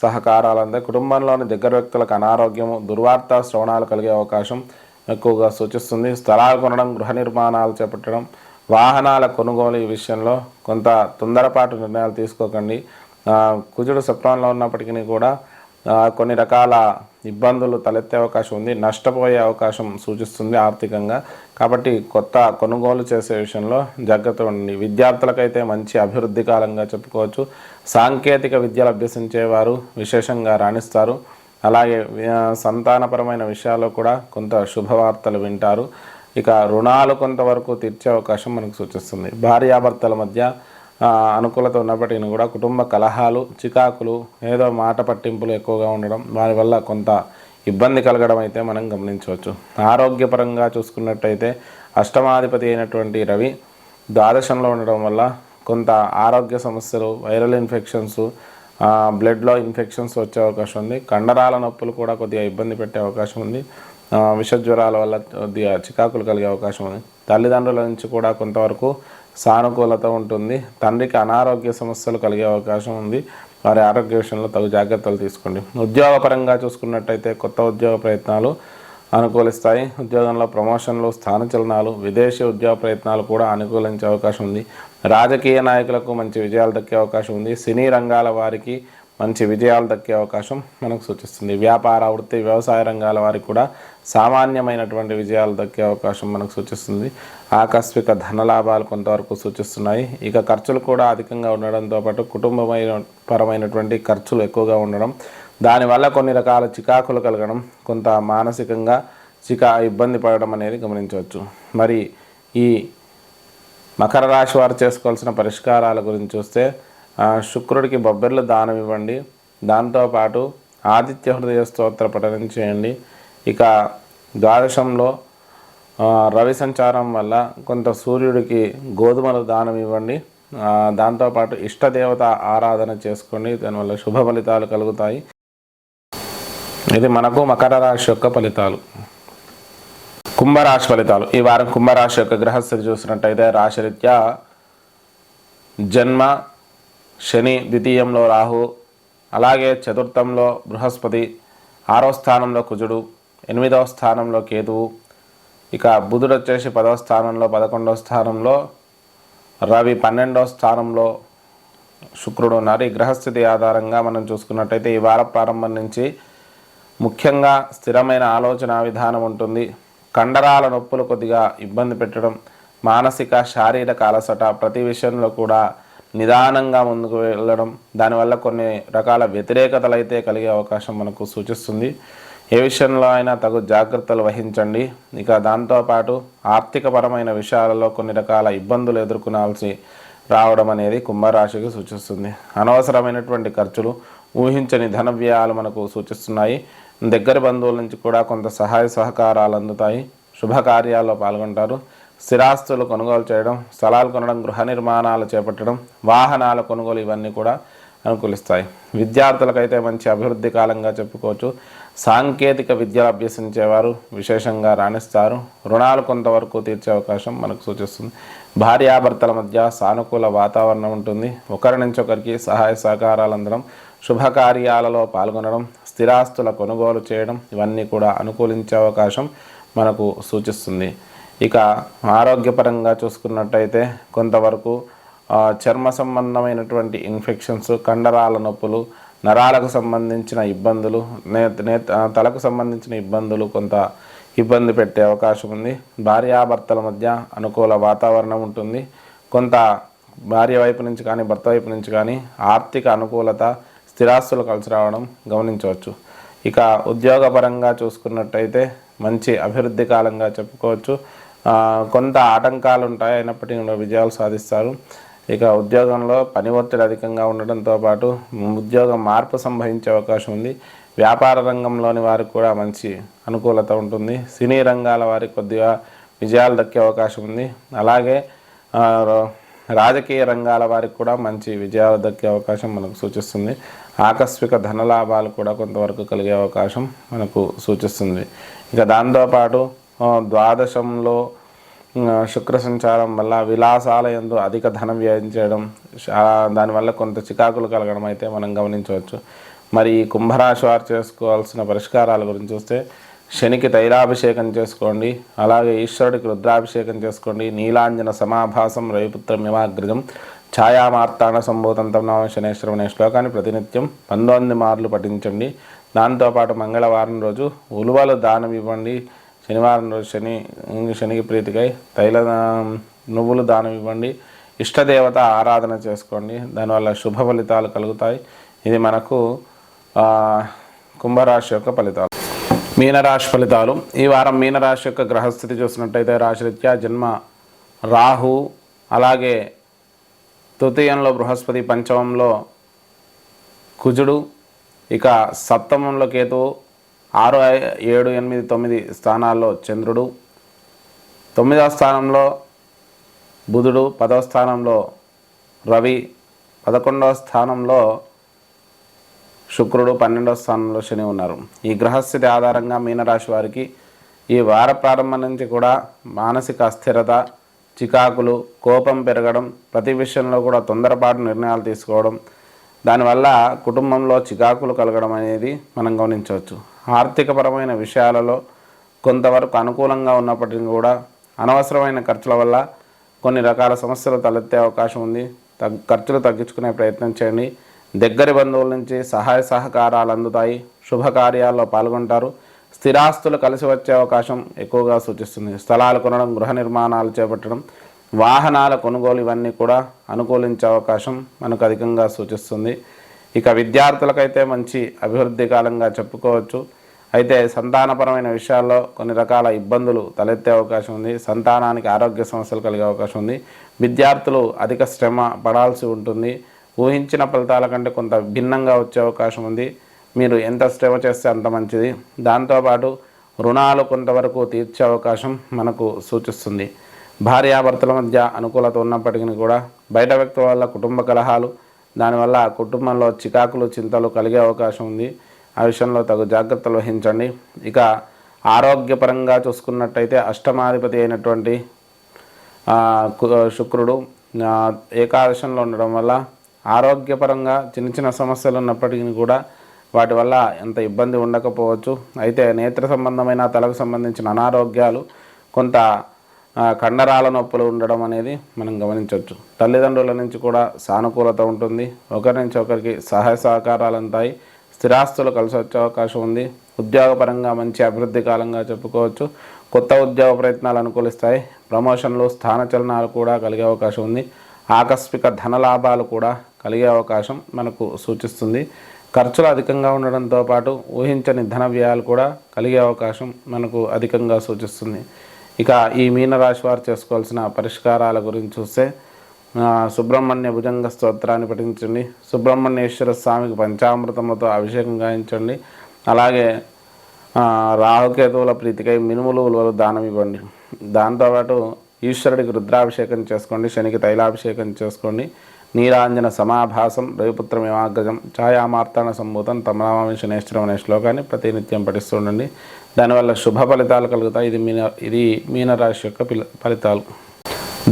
సహకారాలు అందాయి. కుటుంబంలోని దగ్గర వ్యక్తులకు అనారోగ్యము, దుర్వార్త శ్రవణాలు కలిగే అవకాశం ఎక్కువగా సూచిస్తుంది. స్థలాలు కొనడం, గృహ నిర్మాణాలు చేపట్టడం, వాహనాల కొనుగోలు ఈ విషయంలో కొంత తొందరపాటు నిర్ణయాలు తీసుకోకండి. కుజుడు సప్తమంలో ఉన్నప్పటికీ కూడా కొన్ని రకాల ఇబ్బందులు తలెత్తే అవకాశం ఉంది, నష్టపోయే అవకాశం సూచిస్తుంది ఆర్థికంగా. కాబట్టి కొత్త కొనుగోలు చేసే విషయంలో జాగ్రత్త ఉండండి. విద్యార్థులకైతే మంచి అభివృద్ధి కాలంగా చెప్పుకోవచ్చు. సాంకేతిక విద్యలు అభ్యసించేవారు విశేషంగా రాణిస్తారు. అలాగే సంతానపరమైన విషయాల్లో కూడా కొంత శుభవార్తలు వింటారు. ఇక రుణాలు కొంతవరకు తీర్చే అవకాశం మనకు సూచిస్తుంది. భార్యాభర్తల మధ్య అనుకూలత ఉన్నప్పటికీ కూడా కుటుంబ కలహాలు, చికాకులు, ఏదో మాట పట్టింపులు ఎక్కువగా ఉండడం, వారి వల్ల కొంత ఇబ్బంది కలగడం అయితే మనం గమనించవచ్చు. ఆరోగ్యపరంగా చూసుకున్నట్టయితే అష్టమాధిపతి అయినటువంటి రవి ద్వాదశంలో ఉండడం వల్ల కొంత ఆరోగ్య సమస్యలు, వైరల్ ఇన్ఫెక్షన్స్, బ్లడ్లో ఇన్ఫెక్షన్స్ వచ్చే అవకాశం ఉంది. కండరాల నొప్పులు కూడా కొద్దిగా ఇబ్బంది పెట్టే అవకాశం ఉంది. విషజ్వరాల వల్ల కొద్దిగా చికాకులు కలిగే అవకాశం ఉంది. తల్లిదండ్రుల నుంచి కూడా కొంతవరకు సానుకూలత ఉంటుంది. తండ్రికి అనారోగ్య సమస్యలు కలిగే అవకాశం ఉంది. వారి ఆరోగ్య విషయంలో తగు జాగ్రత్తలు తీసుకోండి. ఉద్యోగపరంగా చూసుకున్నట్టయితే కొత్త ఉద్యోగ ప్రయత్నాలు అనుకూలిస్తాయి. ఉద్యోగంలో ప్రమోషన్లు, స్థానచలనాలు, విదేశీ ఉద్యోగ ప్రయత్నాలు కూడా అనుకూలించే అవకాశం ఉంది. రాజకీయ నాయకులకు మంచి విజయాలు దక్కే అవకాశం ఉంది. సినీ రంగాల వారికి మంచి విజయాలు దక్కే అవకాశం మనకు సూచిస్తుంది. వ్యాపార, వృత్తి, వ్యవసాయ రంగాల వారికి కూడా సామాన్యమైనటువంటి విజయాలు దక్కే అవకాశం మనకు సూచిస్తుంది. ఆకస్మిక ధనలాభాలు కొంతవరకు సూచిస్తున్నాయి. ఇక ఖర్చులు కూడా అధికంగా ఉండడంతో పాటు పరమైనటువంటి ఖర్చులు ఎక్కువగా ఉండడం, దానివల్ల కొన్ని రకాల చికాకులు కలగడం, కొంత మానసికంగా ఇబ్బంది పడడం అనేది గమనించవచ్చు. మరి ఈ మకర రాశి వారు చేసుకోవాల్సిన పరిష్కారాల గురించి చూస్తే శుక్రుడికి బొబ్బర్లు దానం ఇవ్వండి. దాంతోపాటు ఆదిత్య హృదయ స్తోత్ర పఠనం చేయండి. ఇక ద్వాదశంలో రవి సంచారం వల్ల కొంత సూర్యుడికి గోధుమలు దానం ఇవ్వండి. దాంతోపాటు ఇష్టదేవత ఆరాధన చేసుకోండి. దానివల్ల శుభ ఫలితాలు కలుగుతాయి. ఇది మనకు మకర రాశి యొక్క ఫలితాలు. కుంభరాశి ఫలితాలు. ఈ వారం కుంభరాశి యొక్క గ్రహస్థితి చూసినట్టయితే రాశిరీత్యా జన్మ శని, ద్వితీయంలో రాహు, అలాగే చతుర్థంలో బృహస్పతి, 6వ స్థానంలో కుజుడు, 8వ స్థానంలో కేతువు, ఇక బుధుడు వచ్చేసి 10వ స్థానంలో, 11వ స్థానంలో రవి, 12వ స్థానంలో శుక్రుడు ఉన్నారు. ఈ గ్రహస్థితి ఆధారంగా మనం చూసుకున్నట్టయితే ఈ వార ప్రారంభం నుంచి ముఖ్యంగా స్థిరమైన ఆలోచన విధానం ఉంటుంది. కండరాల నొప్పులు కొద్దిగా ఇబ్బంది పెట్టడం, మానసిక శారీరక అలసట, ప్రతి విషయంలో కూడా నిదానంగా ముందుకు వెళ్ళడం, దానివల్ల కొన్ని రకాల వ్యతిరేకతలు అయితే కలిగే అవకాశం మనకు సూచిస్తుంది. ఏ విషయంలో అయినా తగు జాగ్రత్తలు వహించండి. ఇక దాంతోపాటు ఆర్థికపరమైన విషయాలలో కొన్ని రకాల ఇబ్బందులు ఎదుర్కొనాల్సి రావడం అనేది కుంభరాశికి సూచిస్తుంది. అనవసరమైనటువంటి ఖర్చులు, ఊహించని ధన వ్యయాలు మనకు సూచిస్తున్నాయి. దగ్గర బంధువుల నుంచి కూడా కొంత సహాయ సహకారాలు అందుతాయి. శుభకార్యాల్లో పాల్గొంటారు. స్థిరాస్తులు కొనుగోలు చేయడం, స్థలాలు కొనడం, గృహ నిర్మాణాలు చేపట్టడం, వాహనాల కొనుగోలు ఇవన్నీ కూడా అనుకూలిస్తాయి. విద్యార్థులకైతే మంచి అభివృద్ధి కాలంగా చెప్పుకోవచ్చు. సాంకేతిక విద్యలు అభ్యసించేవారు విశేషంగా రాణిస్తారు. రుణాలు కొంతవరకు తీర్చే అవకాశం మనకు సూచిస్తుంది. భార్యాభర్తల మధ్య సానుకూల వాతావరణం ఉంటుంది. ఒకరి నుంచి ఒకరికి సహాయ సహకారాలు అందడం, శుభకార్యాలలో పాల్గొనడం, స్థిరాస్తుల కొనుగోలు చేయడం ఇవన్నీ కూడా అనుకూలించే అవకాశం మనకు సూచిస్తుంది. ఇక ఆరోగ్యపరంగా చూసుకున్నట్టయితే కొంతవరకు చర్మ సంబంధమైనటువంటి ఇన్ఫెక్షన్స్, కండరాల నొప్పులు, నరాలకు సంబంధించిన ఇబ్బందులు, తలకు సంబంధించిన ఇబ్బందులు కొంత ఇబ్బంది పెట్టే అవకాశం ఉంది. భార్యాభర్తల మధ్య అనుకూల వాతావరణం ఉంటుంది. కొంత భార్య వైపు నుంచి కానీ భర్త వైపు నుంచి కానీ ఆర్థిక అనుకూలత, స్థిరాస్తులు కలిసి రావడం గమనించవచ్చు. ఇక ఉద్యోగపరంగా చూసుకున్నట్టయితే మంచి అభివృద్ధి కాలంగా చెప్పుకోవచ్చు. కొంత ఆటంకాలు ఉంటాయి, అయినప్పటికీ విజయాలు సాధిస్తారు. ఇక ఉద్యోగంలో పని ఒత్తిడి అధికంగా ఉండడంతో పాటు ఉద్యోగం మార్పు సంభవించే అవకాశం ఉంది. వ్యాపార రంగంలోని వారికి కూడా మంచి అనుకూలత ఉంటుంది. సినీ రంగాల వారికి కొద్దిగా విజయాలు దక్కే అవకాశం ఉంది. అలాగే రాజకీయ రంగాల వారికి కూడా మంచి విజయాలు దక్కే అవకాశం మనకు సూచిస్తుంది. ఆకస్మిక ధనలాభాలు కూడా కొంతవరకు కలిగే అవకాశం మనకు సూచిస్తుంది. ఇక దాంతోపాటు ద్వాదశంలో శుక్ర సంచారం వల్ల విలాసాల యందు అధిక ధనం వ్యయం చేయడం, దానివల్ల కొంత చికాకులు కలగడం అయితే మనం గమనించవచ్చు. మరి ఈ కుంభరాశి వారు చేసుకోవాల్సిన పరిష్కారాల గురించి చూస్తే శనికి తైలాభిషేకం చేసుకోండి. అలాగే ఈశ్వరుడికి రుద్రాభిషేకం చేసుకోండి. నీలాంజన సమాభాసం రవిపుత్రం యమాగ్రజం ఛాయామార్తాండ సంభూతం తం నమామి శనేశ్వరం అనే శ్లోకాన్ని ప్రతినిత్యం 19 మార్లు పఠించండి. దాంతోపాటు మంగళవారం రోజు ఉలువలు దానం ఇవ్వండి. శనివారం రోజు శనికి ప్రీతికై నువ్వులు దానం ఇవ్వండి. ఇష్టదేవత ఆరాధన చేసుకోండి. దానివల్ల శుభ ఫలితాలు కలుగుతాయి. ఇది మనకు కుంభరాశి యొక్క ఫలితాలు. మీనరాశి ఫలితాలు. ఈ వారం మీనరాశి యొక్క గ్రహస్థితి చూసినట్టయితే రాశిరీత్యా జన్మ రాహు, అలాగే తృతీయంలో బృహస్పతి, పంచమంలో కుజుడు, ఇక సప్తమంలో కేతువు, 6, 7, 8, 9 స్థానాల్లో చంద్రుడు, 9వ స్థానంలో బుధుడు, 10వ స్థానంలో రవి, 11వ స్థానంలో శుక్రుడు, 12వ స్థానంలో శని ఉన్నారు. ఈ గ్రహస్థితి ఆధారంగా మీనరాశి వారికి ఈ వార ప్రారంభం నుంచి కూడా మానసిక అస్థిరత, చికాకులు, కోపం పెరగడం, ప్రతి విషయంలో కూడా తొందరపాటు నిర్ణయాలు తీసుకోవడం, దానివల్ల కుటుంబంలో చికాకులు కలగడం అనేది మనం గమనించవచ్చు. ఆర్థికపరమైన విషయాలలో కొంతవరకు అనుకూలంగా ఉన్నప్పటికీ కూడా అనవసరమైన ఖర్చుల వల్ల కొన్ని రకాల సమస్యలు తలెత్తే అవకాశం ఉంది. ఖర్చులు తగ్గించుకునే ప్రయత్నం చేయండి. దగ్గరి బంధువుల నుంచి సహాయ సహకారాలు అందుతాయి. శుభకార్యాల్లో పాల్గొంటారు. స్థిరాస్తులు కలిసి వచ్చే అవకాశం ఎక్కువగా సూచిస్తుంది. స్థలాలు కొనడం, గృహ నిర్మాణాలు చేపట్టడం, వాహనాల కొనుగోలు ఇవన్నీ కూడా అనుకూలించే అవకాశం మనకు అధికంగా సూచిస్తుంది. ఇక విద్యార్థులకైతే మంచి అభివృద్ధి కాలంగా చెప్పుకోవచ్చు. అయితే సంతానపరమైన విషయాల్లో కొన్ని రకాల ఇబ్బందులు తలెత్తే అవకాశం ఉంది. సంతానానికి ఆరోగ్య సమస్యలు కలిగే అవకాశం ఉంది. విద్యార్థులు అధిక శ్రమ పడాల్సి ఉంటుంది. ఊహించిన ఫలితాల కంటే కొంత భిన్నంగా వచ్చే అవకాశం ఉంది. మీరు ఎంత శ్రమ చేస్తే అంత మంచిది. దాంతోపాటు రుణాలు కొంతవరకు తీర్చే అవకాశం మనకు సూచిస్తుంది. భార్యాభర్తల మధ్య అనుకూలత ఉన్నప్పటికీ కూడా బయట వ్యక్తుల వల్ల కుటుంబ కలహాలు, దానివల్ల కుటుంబంలో చికాకులు, చింతలు కలిగే అవకాశం ఉంది. ఆ విషయంలో తగు జాగ్రత్తలు వహించండి. ఇక ఆరోగ్యపరంగా చూసుకున్నట్టయితే అష్టమాధిపతి అయినటువంటి శుక్రుడు ఏకాదశంలో ఉండడం వల్ల ఆరోగ్యపరంగా చిన్న చిన్న సమస్యలు ఉన్నప్పటికీ కూడా వాటి వల్ల ఎంత ఇబ్బంది ఉండకపోవచ్చు. అయితే నేత్ర సంబంధమైన, తలకు సంబంధించిన అనారోగ్యాలు, కొంత కండరాల నొప్పులు ఉండడం అనేది మనం గమనించవచ్చు. తల్లిదండ్రుల నుంచి కూడా సానుకూలత ఉంటుంది. ఒకరి నుంచి ఒకరికి సహాయ సహకారాలు అంతాయి. స్థిరాస్తులు కలిసి వచ్చే అవకాశం ఉంది. ఉద్యోగపరంగా మంచి అభివృద్ధి కాలంగా చెప్పుకోవచ్చు. కొత్త ఉద్యోగ ప్రయత్నాలు అనుకూలిస్తాయి. ప్రమోషన్లు, స్థానచలనాలు కూడా కలిగే అవకాశం ఉంది. ఆకస్మిక ధనలాభాలు కూడా కలిగే అవకాశం మనకు సూచిస్తుంది. ఖర్చులు అధికంగా ఉండడంతో పాటు ఊహించని ధన వ్యయాలు కూడా కలిగే అవకాశం మనకు అధికంగా సూచిస్తుంది. ఇక ఈ మీనరాశి వారు చేసుకోవాల్సిన పరిష్కారాల గురించి చూస్తే సుబ్రహ్మణ్య భుజంగ స్తోత్రాన్ని పఠించండి. సుబ్రహ్మణ్యేశ్వర స్వామికి పంచామృతములతో అభిషేకం గాయించండి. అలాగే రాహుకేతువుల ప్రీతికై మినుములు, ఉలువలు దానం ఇవ్వండి. దాంతోపాటు ఈశ్వరుడికి రుద్రాభిషేకం చేసుకోండి. శనికి తైలాభిషేకం చేసుకోండి. నీరాంజన సమాభాసం రవిపుత్రమివాగ్రజం ఛాయామార్తాన సంభూతం తం నమామి శనేశ్వరం అనే శ్లోకాన్ని ప్రతినిత్యం పఠిస్తూ ఉండండి. దానివల్ల శుభ ఫలితాలు కలుగుతాయి. ఇది మీనరాశి యొక్క ఫలితాలు.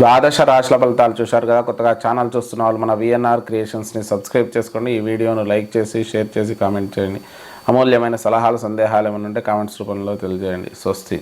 ద్వాదశ రాశుల ఫలితాలు చూశారు కదా. కొత్తగా ఛానల్ చూస్తున్న వాళ్ళు మన విఎన్ఆర్ క్రియేషన్స్ని సబ్స్క్రైబ్ చేసుకోండి. ఈ వీడియోను లైక్ చేసి, షేర్ చేసి, కామెంట్ చేయండి. అమూల్యమైన సలహాలు, సందేహాలు ఏమైనా ఉంటే కామెంట్స్ రూపంలో తెలియజేయండి. స్వస్తి.